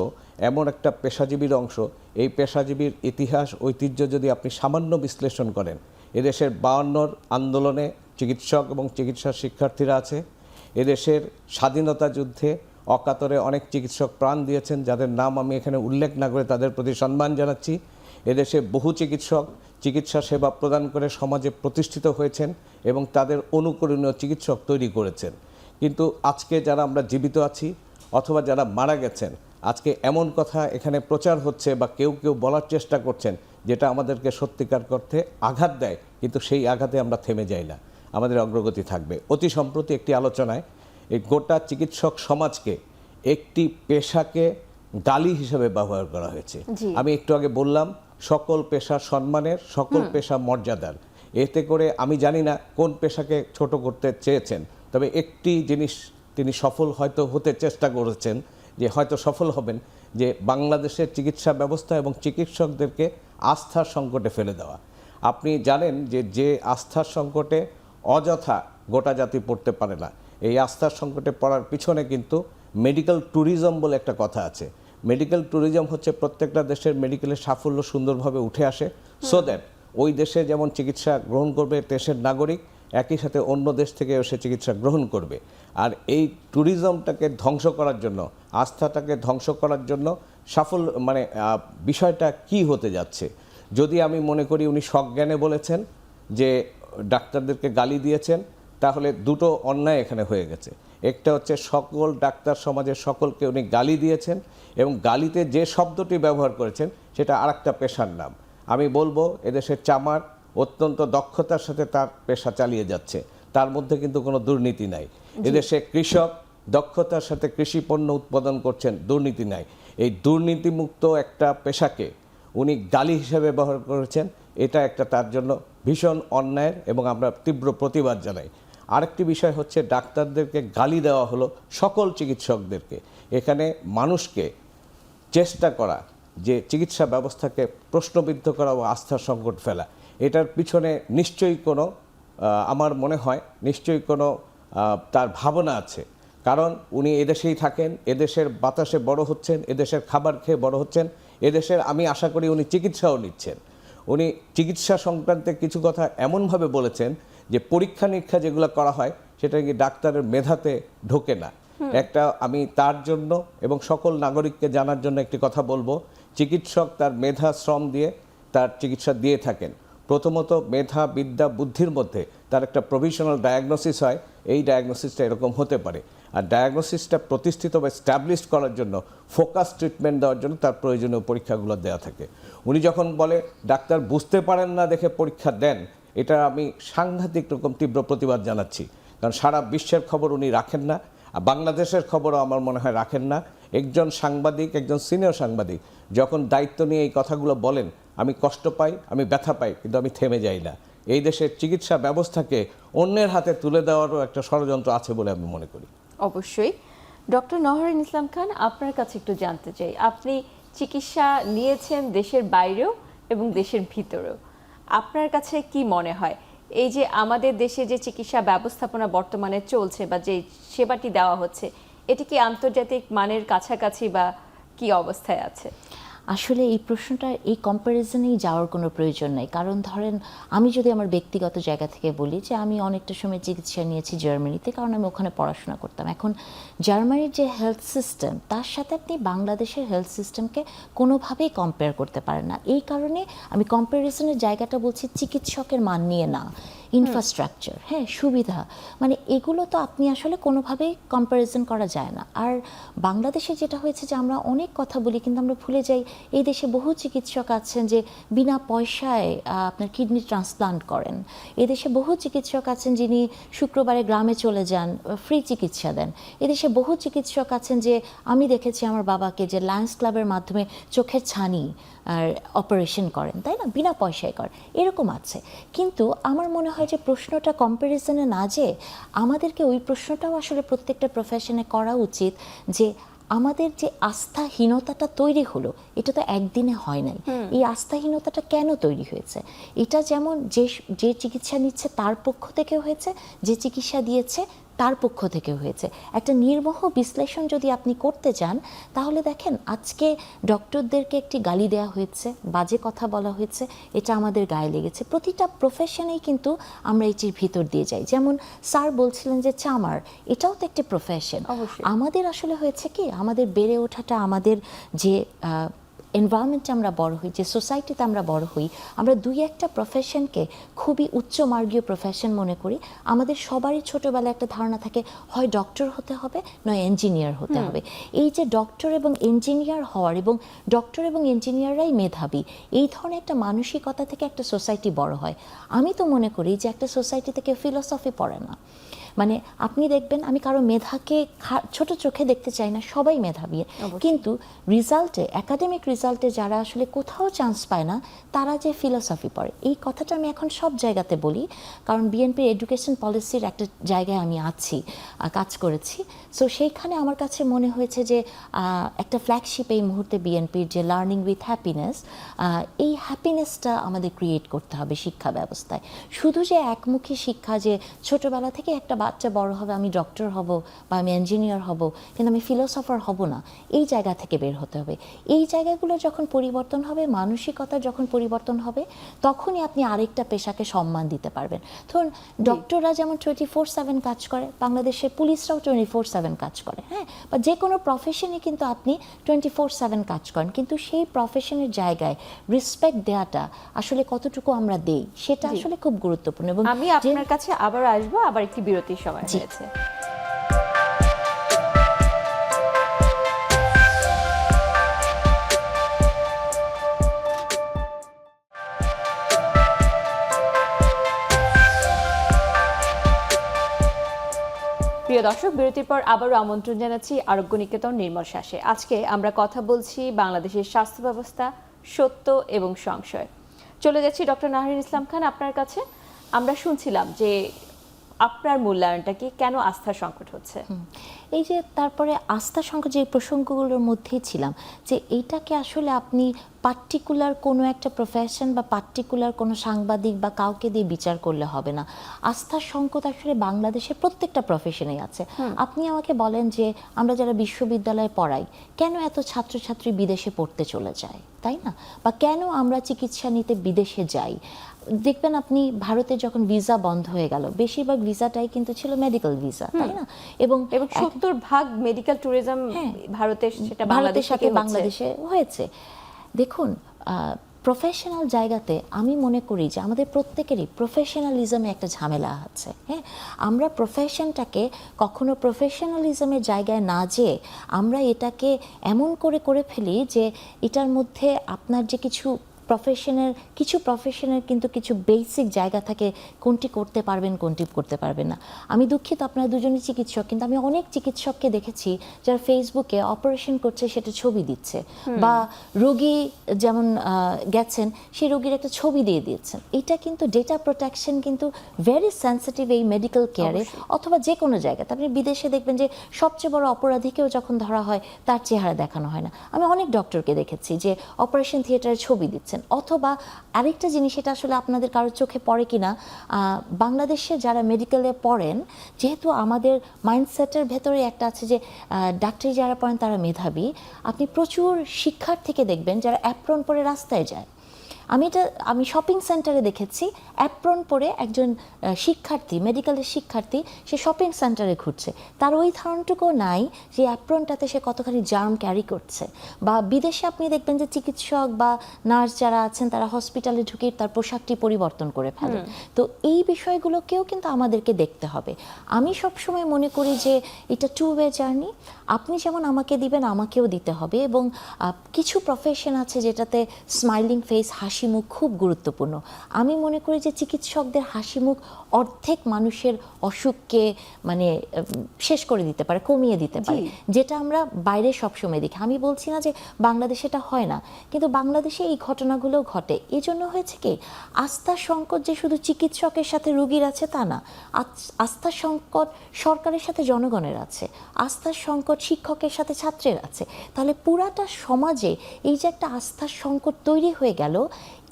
এমন একটা পেশাজীবীর অংশ, এই পেশাজীবীর ইতিহাস ঐতিহ্য যদি আপনি সামান্য বিশ্লেষণ করেন, এদেশের 52 আন্দোলনে চিকিৎসক এবং চিকিৎসা শিক্ষার্থীরা আছে, এদেশের স্বাধীনতা যুদ্ধে অকাতরে অনেক চিকিৎসক প্রাণ দিয়েছেন, যাদের নাম আমি এখানে উল্লেখ না করে তাদের প্রতি সম্মান জানাচ্ছি। এদেশে বহু চিকিৎসক চিকিৎসা সেবা প্রদান করে সমাজে প্রতিষ্ঠিত হয়েছেন এবং তাদের অনুকরণীয় চিকিৎসক তৈরি করেছেন। কিন্তু আজকে যারা আমরা জীবিত আছি অথবা যারা মারা গেছেন, আজকে এমন কথা এখানে প্রচার হচ্ছে বা কেউ কেউ বলার চেষ্টা করছেন যেটা আমাদেরকে সত্যিকার অর্থে আঘাত দেয়, কিন্তু সেই আঘাতে আমরা থেমে যাই না, আমাদের অগ্রগতি থাকবে। অতি সম্প্রতি একটি আলোচনায় এই গোটা চিকিৎসক সমাজকে একটি পেশাকে গালি হিসেবে ব্যবহার করা হয়েছে। আমি একটু আগে বললাম সকল পেশা সম্মানের, সকল পেশা মর্যাদার। এতে করে আমি জানি না কোন পেশাকে ছোট করতে চেয়েছেন, তবে একটি জিনিস তিনি সফল হয়তো হতে চেষ্টা করেছেন, যে হয়তো সফল হবেন, যে বাংলাদেশের চিকিৎসা ব্যবস্থা এবং চিকিৎসকদেরকে আস্থার সংকটে ফেলে দেওয়া। আপনি জানেন যে আস্থার সংকটে অযথা গোটা জাতি পড়তে পারে না। এই আস্থার সংকটে পড়ার পিছনে কিন্তু মেডিকেল ট্যুরিজম বলে একটা কথা আছে। মেডিকেল ট্যুরিজম হচ্ছে প্রত্যেকটা দেশের মেডিকেলের সাফল্য সুন্দরভাবে উঠে আসে, সো দ্যাট ওই দেশে যেমন চিকিৎসা গ্রহণ করবে দেশের নাগরিক, একই সাথে অন্য দেশ থেকে এসে চিকিৎসা গ্রহণ করবে। আর এই ট্যুরিজমটাকে ধ্বংস করার জন্য, আস্থাটাকে ধ্বংস করার জন্য সাফল্য মানে বিষয়টা কি হতে যাচ্ছে? যদি আমি মনে করি উনি সজ্ঞানে বলেছেন যে ডাক্তারদেরকে গালি দিয়েছেন, তাহলে দুটো অন্যায় এখানে হয়ে গেছে। একটা হচ্ছে সকল ডাক্তার সমাজের সকলকে উনি গালি দিয়েছেন এবং গালিতে যে শব্দটি ব্যবহার করেছেন সেটা আরেকটা পেশার নাম। আমি বলবো এদেশের চামার অত্যন্ত দক্ষতার সাথে তার পেশা চালিয়ে যাচ্ছে, তার মধ্যে কিন্তু কোনো দুর্নীতি নাই। এদেশে কৃষক দক্ষতার সাথে কৃষি পণ্য উৎপাদন করছেন, দুর্নীতি নাই। এই দুর্নীতিমুক্ত একটা পেশাকে উনি গালি হিসেবে ব্যবহার করেছেন, এটা একটা তার জন্য ভীষণ অন্যায়ের এবং আমরা তীব্র প্রতিবাদ জানাই। আরেকটি বিষয় হচ্ছে ডাক্তারদেরকে গালি দেওয়া হলো সকল চিকিৎসকদেরকে। এখানে মানুষকে চেষ্টা করা যে চিকিৎসা ব্যবস্থাকে প্রশ্নবিদ্ধ করা ও আস্থার সংকট ফেলা, এটার পিছনে নিশ্চয়ই কোনো আমার মনে হয় নিশ্চয়ই কোনো তার ভাবনা আছে। কারণ উনি এদেশেই থাকেন, এদেশের বাতাসে বড় হচ্ছেন, এদেশের খাবার খেয়ে বড় হচ্ছেন, এদেশের আমি আশা করি উনি চিকিৎসাও নিচ্ছেন। উনি চিকিৎসা সংক্রান্তে কিছু কথা এমনভাবে বলেছেন যে পরীক্ষা নিরীক্ষা যেগুলো করা হয় সেটা কি ডাক্তারের মেধাতে ঢোকে না। একটা আমি তার জন্য এবং সকল নাগরিককে জানার জন্য একটি কথা বলবো, চিকিৎসক তার মেধা শ্রম দিয়ে তার চিকিৎসা দিয়ে থাকেন। প্রথমত মেধা বিদ্যা বুদ্ধির মধ্যে তার একটা প্রভিশনাল ডায়াগনোসিস হয়, এই ডায়াগনোসিসটা এরকম হতে পারে। আর ডায়াগনোসিসটা প্রতিষ্ঠিত বা স্ট্যাবলিশ করার জন্য ফোকাস ট্রিটমেন্ট দেওয়ার জন্য তার প্রয়োজনীয় পরীক্ষাগুলো দেওয়া থাকে। উনি যখন বলে ডাক্তার বুঝতে পারেন না দেখে পরীক্ষা দেন, এটা আমি সাংঘাতিক রকম তীব্র প্রতিবাদ জানাচ্ছি। কারণ সারা বিশ্বের খবর উনি রাখেন না, আর বাংলাদেশের খবরও আমার মনে হয় রাখেন না। একজন সাংবাদিক, একজন সিনিয়র সাংবাদিক যখন দায়িত্ব নিয়ে এই কথাগুলো বলেন, আমি কষ্ট পাই, আমি ব্যথা পাই, কিন্তু আমি থেমে যাই না। এই দেশের চিকিৎসা ব্যবস্থাকে অন্যের হাতে তুলে দেওয়ারও একটা ষড়যন্ত্র আছে বলে আমি মনে করি। অবশ্যই। ডক্টর নহরিন ইসলাম খান, আপনার কাছে একটু জানতে চাই, আপনি চিকিৎসা নিয়েছেন দেশের বাইরেও এবং দেশের ভিতরেও, আপনার কাছে কি মনে হয় এই যে আমাদের দেশে যে চিকিৎসা ব্যবস্থাপনা বর্তমানে চলছে বা যে সেবাটি দেওয়া হচ্ছে, এটি কি আন্তর্জাতিক মানের কাছাকাছি বা কি অবস্থায় আছে? আসলে এই প্রশ্নটা এই কম্প্যারিজনেই যাওয়ার কোনো প্রয়োজন নেই। কারণ ধরেন আমি যদি আমার ব্যক্তিগত জায়গা থেকে বলি যে আমি অনেকটা সময় চিকিৎসা নিয়েছি জার্মানিতে, কারণ আমি ওখানে পড়াশোনা করতাম। এখন জার্মানির যে হেলথ সিস্টেম তার সাথে আপনি বাংলাদেশের হেলথ সিস্টেমকে কোনোভাবেই কম্পেয়ার করতে পারেন না। এই কারণে আমি কম্প্যারিজনের জায়গাটা বলছি চিকিৎসকের মান নিয়ে না, ইনফ্রাস্ট্রাকচার, হ্যাঁ, সুবিধা, মানে এগুলো তো আপনি আসলে কোনোভাবেই কম্প্যারিজন করা যায় না। আর বাংলাদেশে যেটা হয়েছে যে আমরা অনেক কথা বলি কিন্তু আমরা ভুলে যাই এই দেশে বহু চিকিৎসক আছেন যে বিনা পয়সায় আপনার কিডনি ট্রান্সপ্লান্ট করেন। এদেশে বহু চিকিৎসক আছেন যিনি শুক্রবারে গ্রামে চলে যান, ফ্রি চিকিৎসা দেন। এদেশে বহু চিকিৎসক আছেন যে আমি দেখেছি আমার বাবাকে যে লায়ন্স ক্লাবের মাধ্যমে চোখের ছানি আর অপারেশন করেন, তাই না, বিনা পয়সায় করেন, এরকম আছে। কিন্তু আমার মনে হয় যে প্রশ্নটা কম্প্যারিজনে না যে আমাদেরকে ওই প্রশ্নটাও আসলে প্রত্যেকটা প্রফেশনে করা উচিত যে আমাদের যে আস্থাহীনতাটা তৈরি হলো এটা তো একদিনে হয় নাই। এই আস্থাহীনতাটা কেন তৈরি হয়েছে? এটা যেমন যে চিকিৎসা নিচ্ছে তার পক্ষ থেকে হয়েছে, যে চিকিৎসা দিয়েছে তার পক্ষ থেকে হয়েছে। একটা নির্মোহ বিশ্লেষণ যদি আপনি করতে চান তাহলে দেখেন আজকে ডক্টরদেরকে একটি গালি দেওয়া হয়েছে, বাজে কথা বলা হয়েছে, এটা আমাদের গায়ে লেগেছে। প্রতিটা প্রফেশনেই কিন্তু আমরা এটির ভিতর দিয়ে যাই। যেমন স্যার বলছিলেন যে চামার, এটাও তো একটি প্রফেশন। অবশ্যই। আমাদের আসলে হয়েছে কি, আমাদের বেড়ে ওঠাটা, আমাদের যে এনভায়রনমেন্টে আমরা বড় হই, যে সোসাইটিতে আমরা বড় হই, আমরা দুই একটা প্রফেশনকে খুবই উচ্চমার্গীয় প্রফেশন মনে করি। আমাদের সবারই ছোটবেলায় একটা ধারণা থাকে হয় ডক্টর হতে হবে নয় ইঞ্জিনিয়ার হতে হবে। এই যে ডক্টর এবং ইঞ্জিনিয়ার হওয়ার, এবং ডক্টর এবং ইঞ্জিনিয়াররাই মেধাবী, এই ধরনের একটা মানসিকতা থেকে একটা সোসাইটি বড় হয়। আমি তো মনে করি যে একটা সোসাইটি থেকে ফিলোসফি পড়ে না। মানে আপনি দেখবেন, আমি কারো মেধাকে ছোট চোখে দেখতে চাই না, সবাই মেধাবী, কিন্তু রেজাল্টে, একাডেমিক রেজাল্টে যারা আসলে কোথাও চান্স পায় না তারা যে ফিলোসফি পড়ে, এই কথাটা আমি এখন সব জায়গাতে বলি, কারণ বিএনপির এডুকেশন পলিসির একটা জায়গায় আমি আছি, কাজ করেছি। সো সেইখানে আমার কাছে মনে হয়েছে যে একটা ফ্ল্যাগশিপ এই মুহূর্তে বিএনপির, যে লার্নিং উইথ হ্যাপিনেস, এই হ্যাপিনেসটা আমাদের ক্রিয়েট করতে হবে শিক্ষা ব্যবস্থায়। শুধু যে একমুখী শিক্ষা, যে ছোটবেলা থেকে একটা বাচ্চা বড় হবে আমি ডক্টর হব বা আমি ইঞ্জিনিয়ার হব কিন্তু আমি ফিলোসফার হব না, এই জায়গা থেকে বের হতে হবে। এই জায়গাগুলো যখন পরিবর্তন হবে, মানসিকতা যখন পরিবর্তন হবে, তখনই আপনি আরেকটা পেশাকে সম্মান দিতে পারবেন। ধরুন ডক্টররা যেমন 24/7 কাজ করে, বাংলাদেশের পুলিশরাও 24/7 কাজ করে, হ্যাঁ, বা যে কোনো প্রফেশনে কিন্তু আপনি 24/7 কাজ করেন, কিন্তু সেই প্রফেশনের জায়গায় রেসপেক্ট দেওয়াটা আসলে কতটুকু আমরা দেই সেটা আসলে খুব গুরুত্বপূর্ণ। এবং আমি আপনার কাছে আবার আসবো, আবার একটি বিরতির সময় হয়েছে। প্রিয় দর্শক, বিরতির পর আবারও আমন্ত্রণ জানাচ্ছি আরোগ্য নিকেতন নির্মল শ্বাসে। আজকে আমরা কথা বলছি বাংলাদেশের স্বাস্থ্য ব্যবস্থা, সত্য এবং সংশয়। চলে যাচ্ছি ডক্টর নাহরিন ইসলাম খান আপনার কাছে। আমরা শুনছিলাম যে আপনার মূল্যায়নটা কি, কেন আস্থার সংকট হচ্ছে? এই যে তারপরে আস্থা সংকট, যে প্রসঙ্গগুলোর মধ্যেই ছিলাম, যে এইটাকে আসলে আপনি পার্টিকুলার কোনো একটা প্রফেশন বা পার্টিকুলার কোনো সাংবাদিক বা কাউকে দিয়ে বিচার করলে হবে না। আস্থার সংকট আসলে বাংলাদেশের প্রত্যেকটা প্রফেশনেই আছে। আপনি আমাকে বলেন যে আমরা যারা বিশ্ববিদ্যালয়ে পড়াই, কেন এত ছাত্রছাত্রী বিদেশে পড়তে চলে যায়, তাই না? বা কেন আমরা চিকিৎসা নিতে বিদেশে যাই? দেখবেন আপনি ভারতে যখন ভিসা বন্ধ হয়ে গেল, বেশিরভাগ ভিসাটাই কিন্তু ছিল মেডিকেল ভিসা, তাই না? এবং 70% মেডিকেল ট্যুরিজম ভারতের, সেটা ভারতের সাথে বাংলাদেশে হয়েছে। দেখুন, প্রফেশনাল জায়গাতে আমি মনে করি যে আমাদের প্রত্যেকেরই প্রফেশনালিজমে একটা ঝামেলা আছে। হ্যাঁ, আমরা প্রফেশনটাকে কখনো প্রফেশনালিজমের জায়গায় না যেয়ে আমরা এটাকে এমন করে ফেলি যে এটার মধ্যে আপনার যে কিছু প্রফেশনের কিন্তু কিছু বেসিক জায়গা থাকে, কোনটি করতে পারবেন কোনটি করতে পারবেন না। আমি দুঃখিত, আপনারা দুজনই চিকিৎসক, কিন্তু আমি অনেক চিকিৎসককে দেখেছি যারা ফেসবুকে অপারেশন করছে সেটা ছবি দিচ্ছে, বা রোগী যেমন গেছেন সেই রোগীর একটা ছবি দিয়ে দিয়েছেন। এটা কিন্তু ডেটা প্রোটেকশন কিন্তু ভেরি সেন্সিটিভ এই মেডিকেল কেয়ারে অথবা যে কোনো জায়গাতে। আপনি বিদেশে দেখবেন যে সবচেয়ে বড় অপরাধীকেও যখন ধরা হয় তার চেহারা দেখানো হয় না। আমি অনেক ডক্টরকে দেখেছি যে অপারেশন থিয়েটারে ছবি দিচ্ছেন। অথবা আরেকটা জিনিস, এটা আসলে আপনাদের কারোর চোখে পড়ে কিনা, বাংলাদেশে যারা মেডিকেলে পড়েন, যেহেতু আমাদের মাইন্ডসেটের ভেতরে একটা আছে যে ডাক্তারি যারা পড়েন তারা মেধাবী, আপনি প্রচুর শিক্ষার্থীকে দেখবেন যারা অ্যাপ্রন পরে রাস্তায় যায়। আমি শপিং সেন্টারে দেখেছি অ্যাপ্রন পরে একজন শিক্ষার্থী, মেডিকেলের শিক্ষার্থী, সে শপিং সেন্টারে ঘুরছে, তার ওই ধারণটুকুও নাই যে অ্যাপ্রনটাতে সে কতখানি জার্ম ক্যারি করছে। বা বিদেশে আপনি দেখবেন যে চিকিৎসক বা নার্স যারা আছেন তারা হসপিটালে ঢুকে তার পোশাকটি পরিবর্তন করে ফেলেন। তো এই বিষয়গুলোকেও কিন্তু আমাদেরকে দেখতে হবে। আমি সবসময় মনে করি যে এটা টু ওয়ে জার্নি, আপনি যেমন আমাকে দিবেন আমাকেও দিতে হবে। এবং কিছু প্রফেশন আছে যেটাতে স্মাইলিং ফেস, হাসি মুখ খুব গুরুত্বপূর্ণ। আমি মনে করি যে চিকিৎসকদের হাসি মুখ অর্ধেক মানুষের অসুখকে মানে শেষ করে দিতে পারে, কমিয়ে দিতে পারে, যেটা আমরা বাইরে সবসময় দেখি। আমি বলছি না যে বাংলাদেশে এটা হয় না, কিন্তু বাংলাদেশে এই ঘটনাগুলো ঘটে। এই জন্য হয়েছে কি, আস্থার সংকট যে শুধু চিকিৎসকের সাথে রোগীর আছে তা না, আস্থার সংকট সরকারের সাথে জনগণের আছে, আস্থার সংকট শিক্ষকের সাথে ছাত্রের আছে। তাহলে পুরাটা সমাজে এই যে একটা আস্থার সংকট তৈরি হয়ে গেল,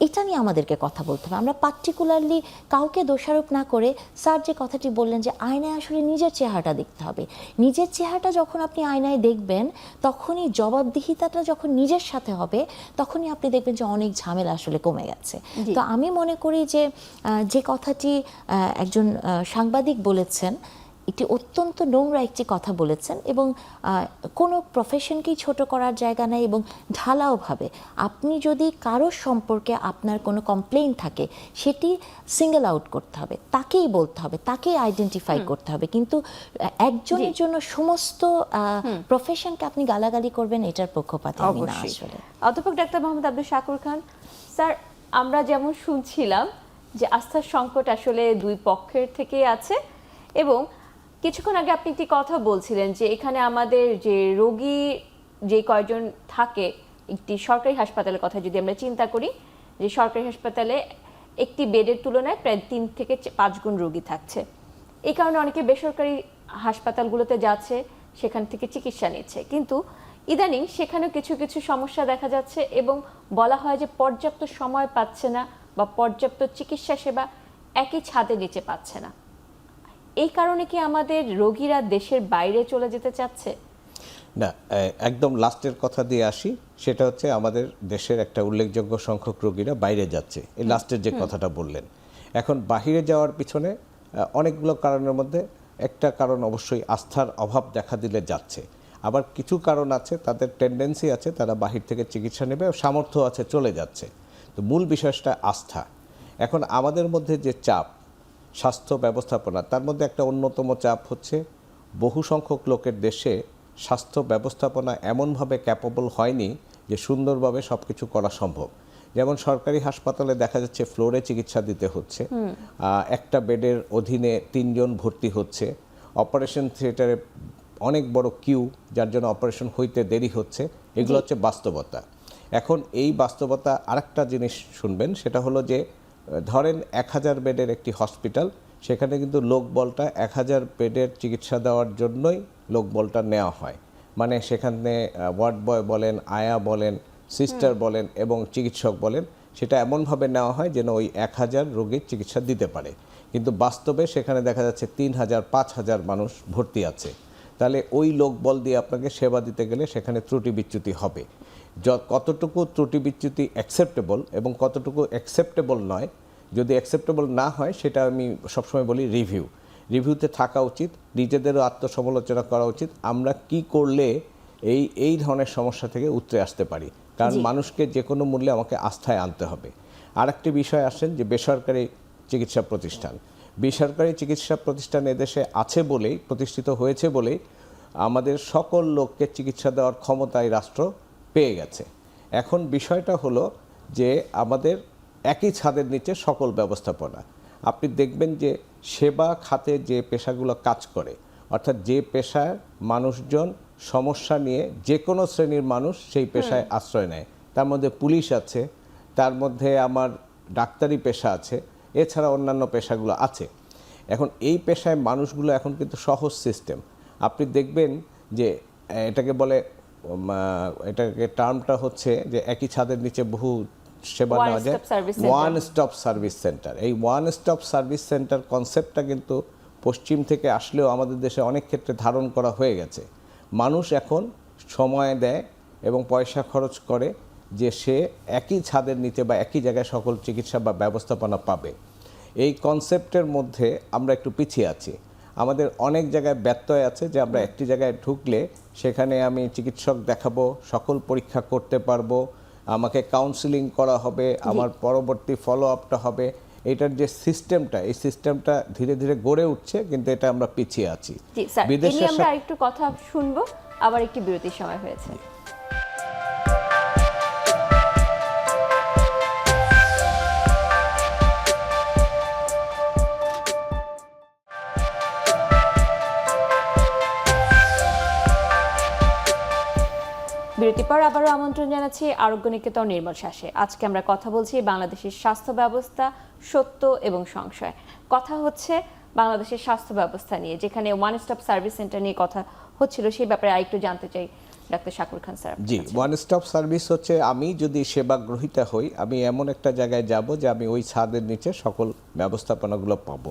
এটা নিয়ে আমাদেরকে কথা বলতে হবে। আমরা পার্টিকুলারলি কাউকে দোষারোপ না করে, স্যার যে কথাটি বললেন যে আয়নায় আসলে নিজের চেহারাটা দেখতে হবে, নিজের চেহারাটা যখন আপনি আয়নায় দেখবেন তখনই জবাবদিহিতাটা যখন নিজের সাথে হবে তখনই আপনি দেখবেন যে অনেক ঝামেলা আসলে কমে গেছে। তো আমি মনে করি যে যে কথাটি একজন সাংবাদিক বলেছেন, এটি অত্যন্ত নোংরা একটি কথা বলেছেন এবং কোনো প্রফেশনকেই ছোট করার জায়গা নেই এবং ঢালাওভাবে আপনি যদি কারো সম্পর্কে আপনার কোনো কমপ্লেইন থাকে সেটি সিঙ্গেল আউট করতে হবে, তাকেই বলতে হবে, তাকেই আইডেন্টিফাই করতে হবে, কিন্তু একজনের জন্য সমস্ত প্রফেশনকে আপনি গালাগালি করবেন এটার পক্ষপাতী আমি না আসলে। অধ্যাপক ডাক্তার মোহাম্মদ আব্দুল শাকুর খান স্যার, আমরা যেমন শুনছিলাম যে আস্থার সংকট আসলে দুই পক্ষের থেকেই আছে, এবং কিছুক্ষণ আগে আপনি একটি কথা বলছিলেন যে এখানে আমাদের যে রোগী যে কয়জন থাকে, একটি সরকারি হাসপাতালের কথা যদি আমরা চিন্তা করি, যে সরকারি হাসপাতালে একটি বেডের তুলনায় প্রায় 3 থেকে 5 গুণ রোগী থাকছে। এই কারণে অনেকে বেসরকারি হাসপাতালগুলোতে যাচ্ছে, সেখান থেকে চিকিৎসা নিচ্ছে, কিন্তু ইদানিং সেখানেও কিছু কিছু সমস্যা দেখা যাচ্ছে এবং বলা হয় যে পর্যাপ্ত সময় পাচ্ছে না বা পর্যাপ্ত চিকিৎসা সেবা একই ছাদের নিচে পাচ্ছে না। এই কারণে কি আমাদের রোগীরা দেশের বাইরে চলে যেতে চাচ্ছে? না, একদম লাস্টের কথা দিয়ে আসি, সেটা হচ্ছে আমাদের দেশের একটা উল্লেখযোগ্য সংখ্যক রোগীরা বাইরে যাচ্ছে, এই লাস্টের যে কথাটা বললেন। এখন বাহিরে যাওয়ার পিছনে অনেকগুলো কারণের মধ্যে একটা কারণ অবশ্যই আস্থার অভাব দেখা দিলে যাচ্ছে, আবার কিছু কারণ আছে তাদের টেন্ডেন্সি আছে তারা বাহির থেকে চিকিৎসা নেবে, সামর্থ্য আছে চলে যাচ্ছে। তো মূল বিষয়টা আস্থা। এখন আমাদের মধ্যে যে চাপ স্বাস্থ্য ব্যবস্থাপনা, তার মধ্যে একটা অন্যতম চাপ হচ্ছে বহু সংখ্যক লোকের দেশে স্বাস্থ্য ব্যবস্থাপনা এমনভাবে ক্যাপেবল হয়নি যে সুন্দরভাবে সব কিছু করা সম্ভব। যেমন সরকারি হাসপাতালে দেখা যাচ্ছে ফ্লোরে চিকিৎসা দিতে হচ্ছে, একটা বেডের অধীনে 3 জন ভর্তি হচ্ছে, অপারেশন থিয়েটারে অনেক বড় কিউ, যার জন্য অপারেশন হইতে দেরি হচ্ছে। এগুলো হচ্ছে বাস্তবতা। এখন এই বাস্তবতা আরেকটা জিনিস শুনবেন, সেটা হলো যে ধরেন 1000 বেডের একটি হসপিটাল, সেখানে কিন্তু লোকবলটা 1000 বেডের চিকিৎসা দেওয়ার জন্যই লোকবলটা নেওয়া হয়। মানে সেখানে ওয়ার্ড বয় বলেন, আয়া বলেন, সিস্টার বলেন এবং চিকিৎসক বলেন, সেটা এমনভাবে নেওয়া হয় যেন ওই 1000 রোগীর চিকিৎসা দিতে পারে। কিন্তু বাস্তবে সেখানে দেখা যাচ্ছে 3000 5000 মানুষ ভর্তি আছে। তাহলে ওই লোকবল দিয়ে আপনাকে সেবা দিতে গেলে সেখানে ত্রুটি বিচ্যুতি হবে। কতটুকু ত্রুটি বিচ্যুতি অ্যাকসেপ্টেবল এবং কতটুকু অ্যাকসেপ্টেবল নয়, যদি অ্যাকসেপ্টেবল না হয় সেটা আমি সবসময় বলি রিভিউতে থাকা উচিত, নিজেদেরও আত্মসমালোচনা করা উচিত, আমরা কি করলে এই ধরনের সমস্যা থেকে উতরে আসতে পারি। কারণ মানুষকে যে কোনো মূল্যে আমাকে আস্থায় আনতে হবে। আরেকটি বিষয় আসেন যে বেসরকারি চিকিৎসা প্রতিষ্ঠান। বেসরকারি চিকিৎসা প্রতিষ্ঠান এদেশে আছে বলেই, প্রতিষ্ঠিত হয়েছে বলেই আমাদের সকল লোককে চিকিৎসা দেওয়ার ক্ষমতায় রাষ্ট্র পেয়ে গেছে। এখন বিষয়টা হলো যে আমাদের একই ছাদের নিচে সকল ব্যবস্থাপনা। আপনি দেখবেন যে সেবা খাতে যে পেশাগুলো কাজ করে, অর্থাৎ যে পেশায় মানুষজন সমস্যা নিয়ে যে কোনো শ্রেণীর মানুষ সেই পেশায় আশ্রয় নেয়, তার মধ্যে পুলিশ আছে, তার মধ্যে আমার ডাক্তারি পেশা আছে, এছাড়া অন্যান্য পেশাগুলো আছে। এখন এই পেশায় মানুষগুলো এখন কিন্তু সহজ সিস্টেম। আপনি দেখবেন যে এটাকে বলে, এটাকে টার্মটা হচ্ছে যে একই ছাদের নিচে বহু সেবা নেওয়া যায়, ওয়ান স্টপ সার্ভিস সেন্টার। এই ওয়ান স্টপ সার্ভিস সেন্টার কনসেপ্টটা কিন্তু পশ্চিম থেকে আসলেও আমাদের দেশে অনেক ক্ষেত্রে ধারণ করা হয়ে গেছে। মানুষ এখন সময় দেয় এবং পয়সা খরচ করে যে সে একই ছাদের নিচে বা একই জায়গায় সকল চিকিৎসা বা ব্যবস্থাপনা পাবে। এই কনসেপ্টের মধ্যে আমরা একটু পিছিয়ে আছি। আমাদের অনেক জায়গায় ব্যত্যয় আছে যে আমরা একটি জায়গায় ঢুকলে সেখানে আমি চিকিৎসক দেখাবো, সকল পরীক্ষা করতে পারবো, আমাকে কাউন্সিলিং করা হবে, আমার পরবর্তী ফলো আপটা হবে। এটার যে সিস্টেমটা, এই সিস্টেমটা ধীরে ধীরে গড়ে উঠছে, কিন্তু এটা আমরা পিছিয়ে আছি। বিদেশে আমরা আরেকটু কথা শুনবো, আবার একটি বিরতির সময় হয়েছে। বিরতির পর আবারও আমন্ত্রণ জানাচ্ছি আরোগ্য নিকেতন নির্মল শ্বাসে। আজকে আমরা কথা বলছি বাংলাদেশের স্বাস্থ্য ব্যবস্থা, সত্য এবং সংশয়। কথা হচ্ছে বাংলাদেশের স্বাস্থ্য ব্যবস্থা নিয়ে, যেখানে ওয়ান স্টপ সার্ভিস সেন্টার নিয়ে কথা হচ্ছিল, সেই ব্যাপারে আরেকটু জানতে চাই। ডাক্তার শাকুর খান স্যার। জি, ওয়ান স্টপ সার্ভিস হচ্ছে আমি যদি সেবা গ্রহীতা হই, আমি এমন একটা জায়গায় যাব যে আমি ওই ছাদের নিচে সকল ব্যবস্থাপনাগুলো পাবো।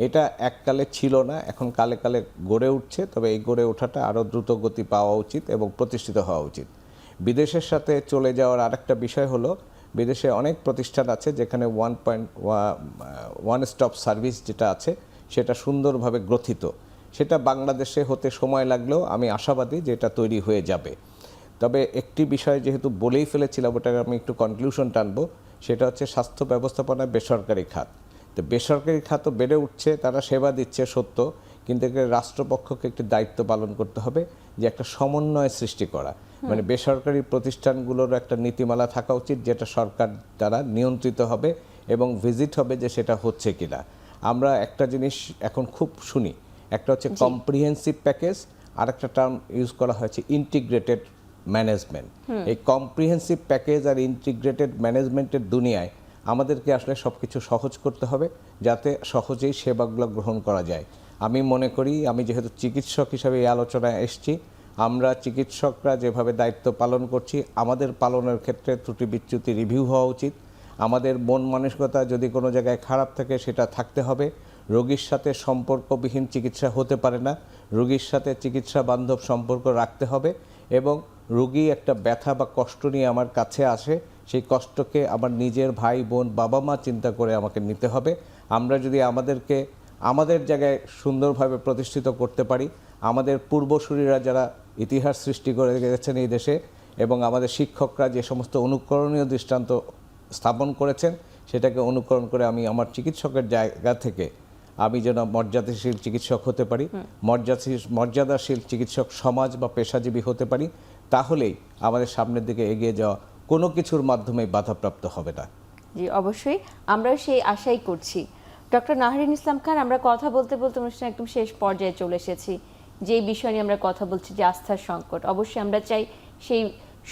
এটা এককালে ছিল না, এখন কালে কালে গড়ে উঠছে, তবে এই গড়ে ওঠাটা আরও দ্রুত গতি পাওয়া উচিত এবং প্রতিষ্ঠিত হওয়া উচিত। বিদেশের সাথে চলে যাওয়ার আরেকটা বিষয় হলো, বিদেশে অনেক প্রতিষ্ঠান আছে যেখানে ওয়ান স্টপ সার্ভিস যেটা আছে সেটা সুন্দরভাবে গ্রথিত। সেটা বাংলাদেশে হতে সময় লাগলেও আমি আশাবাদী যে এটা তৈরি হয়ে যাবে। তবে একটি বিষয় যেহেতু বলেই ফেলেছিলাম, ওটাকে আমি একটু কনক্লুশন টানবো, সেটা হচ্ছে স্বাস্থ্য ব্যবস্থাপনায় বেসরকারি খাত। তো বেসরকারি খাতও বেড়ে উঠছে, তারা সেবা দিচ্ছে সত্য, কিন্তু এখানে রাষ্ট্রপক্ষকে একটি দায়িত্ব পালন করতে হবে যে একটা সমন্বয় সৃষ্টি করা। মানে বেসরকারি প্রতিষ্ঠানগুলোর একটা নীতিমালা থাকা উচিত যেটা সরকার দ্বারা নিয়ন্ত্রিত হবে এবং ভিজিট হবে যে সেটা হচ্ছে কিনা। আমরা একটা জিনিস এখন খুব শুনি, একটা হচ্ছে কম্প্রিহেন্সিভ প্যাকেজ, আর একটা টার্ম ইউজ করা হয়েছে ইন্টিগ্রেটেড ম্যানেজমেন্ট। এই কম্প্রিহেন্সিভ প্যাকেজ আর ইন্টিগ্রেটেড ম্যানেজমেন্টের দুনিয়ায় আমাদেরকে আসলে সব কিছু সহজ করতে হবে যাতে সহজেই সেবাগুলো গ্রহণ করা যায়। আমি মনে করি, আমি যেহেতু চিকিৎসক হিসাবে এই আলোচনায় এসেছি, আমরা চিকিৎসকরা যেভাবে দায়িত্ব পালন করছি, আমাদের পালনের ক্ষেত্রে ত্রুটি বিচ্যুতি রিভিউ হওয়া উচিত। আমাদের মন মানসিকতা যদি কোনো জায়গায় খারাপ থাকে সেটা থাকতে হবে। রোগীর সাথে সম্পর্কবিহীন চিকিৎসা হতে পারে না, রোগীর সাথে চিকিৎসা বান্ধব সম্পর্ক রাখতে হবে এবং রোগী একটা ব্যথা বা কষ্ট নিয়ে আমার কাছে আসে, সেই কষ্টকে আমার নিজের ভাই বোন বাবা মা চিন্তা করে আমাকে নিতে হবে। আমরা যদি আমাদের জায়গায় সুন্দরভাবে প্রতিষ্ঠিত করতে পারি, আমাদের পূর্বসূরীরা যারা ইতিহাস সৃষ্টি করে গেছেন এই দেশে এবং আমাদের শিক্ষকরা যে সমস্ত অনুকরণীয় দৃষ্টান্ত স্থাপন করেছেন, সেটাকে অনুকরণ করে আমি আমার চিকিৎসকের জায়গা থেকে আমি যেন মর্যাদাশীল চিকিৎসক হতে পারি, মর্যাদাশীল চিকিৎসক সমাজ বা পেশাজীবী হতে পারি, তাহলেই আমাদের সামনের দিকে এগিয়ে যাওয়া কোনো কিছুর মাধ্যমে বাধাপ্রাপ্ত হবে না। জি, অবশ্যই আমরাও সেই আশাই করছি। ডক্টর নাহারিন ইসলাম খান, আমরা কথা বলতে বলতে অনুষ্ঠান একদম শেষ পর্যায়ে চলে এসেছি। যে বিষয় নিয়ে আমরা কথা বলছি যে আস্থার সংকট, অবশ্যই আমরা চাই সেই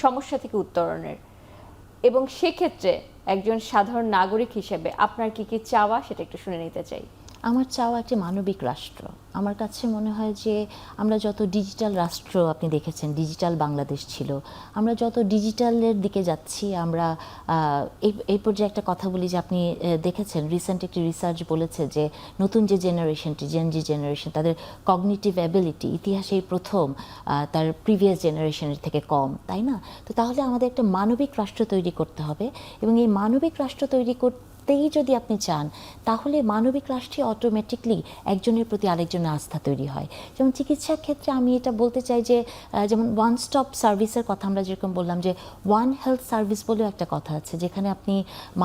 সমস্যা থেকে উত্তরণের, এবং সেক্ষেত্রে একজন সাধারণ নাগরিক হিসেবে আপনার কি কি চাওয়া সেটা একটু শুনে নিতে চাই। আমার চাওয়া একটি মানবিক রাষ্ট্র। আমার কাছে মনে হয় যে আমরা যত ডিজিটাল রাষ্ট্র, আপনি দেখেছেন ডিজিটাল বাংলাদেশ ছিল, আমরা যত ডিজিটালের দিকে যাচ্ছি, আমরা এই পর্যায়ে একটা কথা বলি যে আপনি দেখেছেন রিসেন্ট একটি রিসার্চ বলেছে যে নতুন যে জেনারেশনটি, জেনজি জেনারেশন, তাদের কগনিটিভ অ্যাবিলিটি ইতিহাসেই প্রথম তার প্রিভিয়াস জেনারেশনের থেকে কম, তাই না? তো তাহলে আমাদের একটা মানবিক রাষ্ট্র তৈরি করতে হবে এবং এই মানবিক রাষ্ট্র তৈরি করতেই যদি আপনি চান, তাহলে মানবিক রাষ্ট্রে অটোমেটিকলি একজনের প্রতি আরেকজনের আস্থা তৈরি হয়। যেমন চিকিৎসার ক্ষেত্রে আমি এটা বলতে চাই যে যেমন ওয়ান স্টপ সার্ভিসের কথা আমরা যেরকম বললাম, যে ওয়ান হেলথ সার্ভিস বলেও একটা কথা আছে, যেখানে আপনি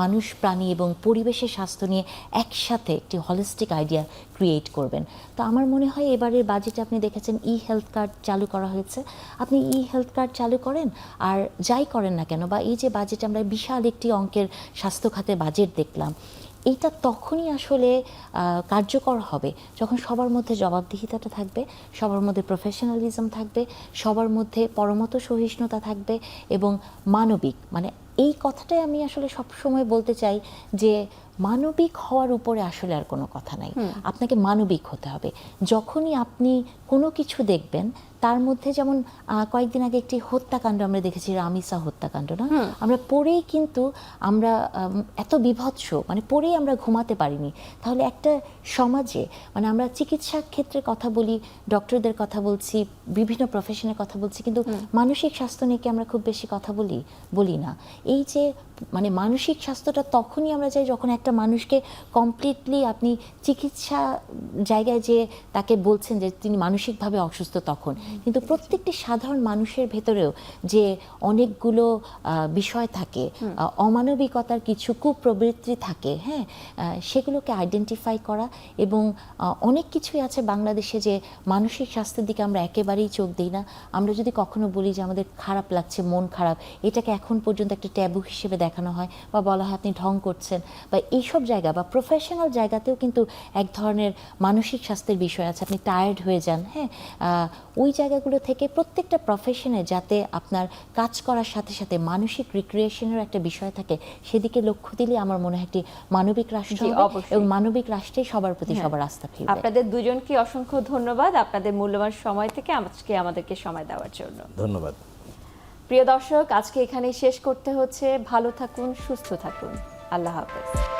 মানুষ, প্রাণী এবং পরিবেশের স্বাস্থ্য নিয়ে একসাথে একটি হলিস্টিক আইডিয়া ক্রিয়েট করবেন। তো আমার মনে হয় এবারের বাজেটে আপনি দেখেছেন হেলথ কার্ড চালু করা হয়েছে। আপনি হেলথ কার্ড চালু করেন আর যাই করেন না কেন, বা এই যে বাজেটে আমরা বিশাল একটি অঙ্কের স্বাস্থ্য খাতে বাজেট দেখলাম, এইটা তখনই আসলে কার্যকর হবে যখন সবার মধ্যে জবাবদিহিতাটা থাকবে, সবার মধ্যে প্রফেশনালিজম থাকবে, সবার মধ্যে পরমত সহিষ্ণুতা থাকবে এবং মানবিক, মানে এই কথাটাই আমি আসলে সবসময় বলতে চাই যে মানবিক হওয়ার উপরে আসলে আর কোনো কথা নাই। আপনাকে মানবিক হতে হবে। যখনই আপনি কোনো কিছু দেখবেন তার মধ্যে, যেমন কয়েকদিন আগে একটি হত্যাকাণ্ড আমরা দেখেছি, রামিসা হত্যাকাণ্ড, না? আমরা পড়েই কিন্তু আমরা এত বিভৎস, মানে পড়েই আমরা ঘুমাতে পারিনি। তাহলে একটা সমাজে, মানে আমরা চিকিৎসা ক্ষেত্রে কথা বলি, ডক্টরদের কথা বলছি, বিভিন্ন প্রফেশনের কথা বলছি, কিন্তু মানসিক স্বাস্থ্য নিয়ে কি আমরা খুব বেশি কথা বলি না। এই যে মানে মানসিক স্বাস্থ্যটা তখনই আমরা চাই যখন একটা মানুষকে কমপ্লিটলি আপনি চিকিৎসা জায়গায় যে তাকে বলছেন যে তিনি মানসিকভাবে অসুস্থ, তখন কিন্তু প্রত্যেকটি সাধারণ মানুষের ভেতরেও যে অনেকগুলো বিষয় থাকে, অমানবিকতার কিছু কুপ্রবৃত্তি থাকে, হ্যাঁ, সেগুলোকে আইডেন্টিফাই করা। এবং অনেক কিছুই আছে বাংলাদেশে যে মানসিক স্বাস্থ্যের দিকে আমরা একেবারেই চোখ দিই না। আমরা যদি কখনো বলি যে আমাদের খারাপ লাগছে, মন খারাপ, এটাকে এখন পর্যন্ত একটা ট্যাবু হিসেবে দেখানো হয় বা বলা হয় আপনি ঢং করছেন, বা এইসব জায়গা বা প্রফেশনাল জায়গাতেও কিন্তু এক ধরনের মানসিক স্বাস্থ্যের বিষয় আছে, আপনি টায়ার্ড হয়ে যান, হ্যাঁ, ওই জায়গাগুলো থেকে প্রত্যেকটা প্রফেশনে যাতে আপনার কাজ করার সাথে সাথে মানসিক রিক্রিয়েশনের একটা বিষয় থাকে, সেদিকে লক্ষ্য দিলে আমার মনে হয় একটি মানবিক রাষ্ট্র জি, হবে অবশ্যই। এবং মানবিক রাষ্ট্রে সবার প্রতি হ্যাঁ। সবার আস্থা ফিরবে। আপনাদের দুজনকে অসংখ্য ধন্যবাদ আপনাদের মূল্যবান সময় থেকে আজকে আমাদেরকে সময় দেওয়ার জন্য। ধন্যবাদ। প্রিয় দর্শক, আজকে এখানেই শেষ করতে হচ্ছে। ভালো থাকুন, সুস্থ থাকুন। আল্লাহ হাফেজ।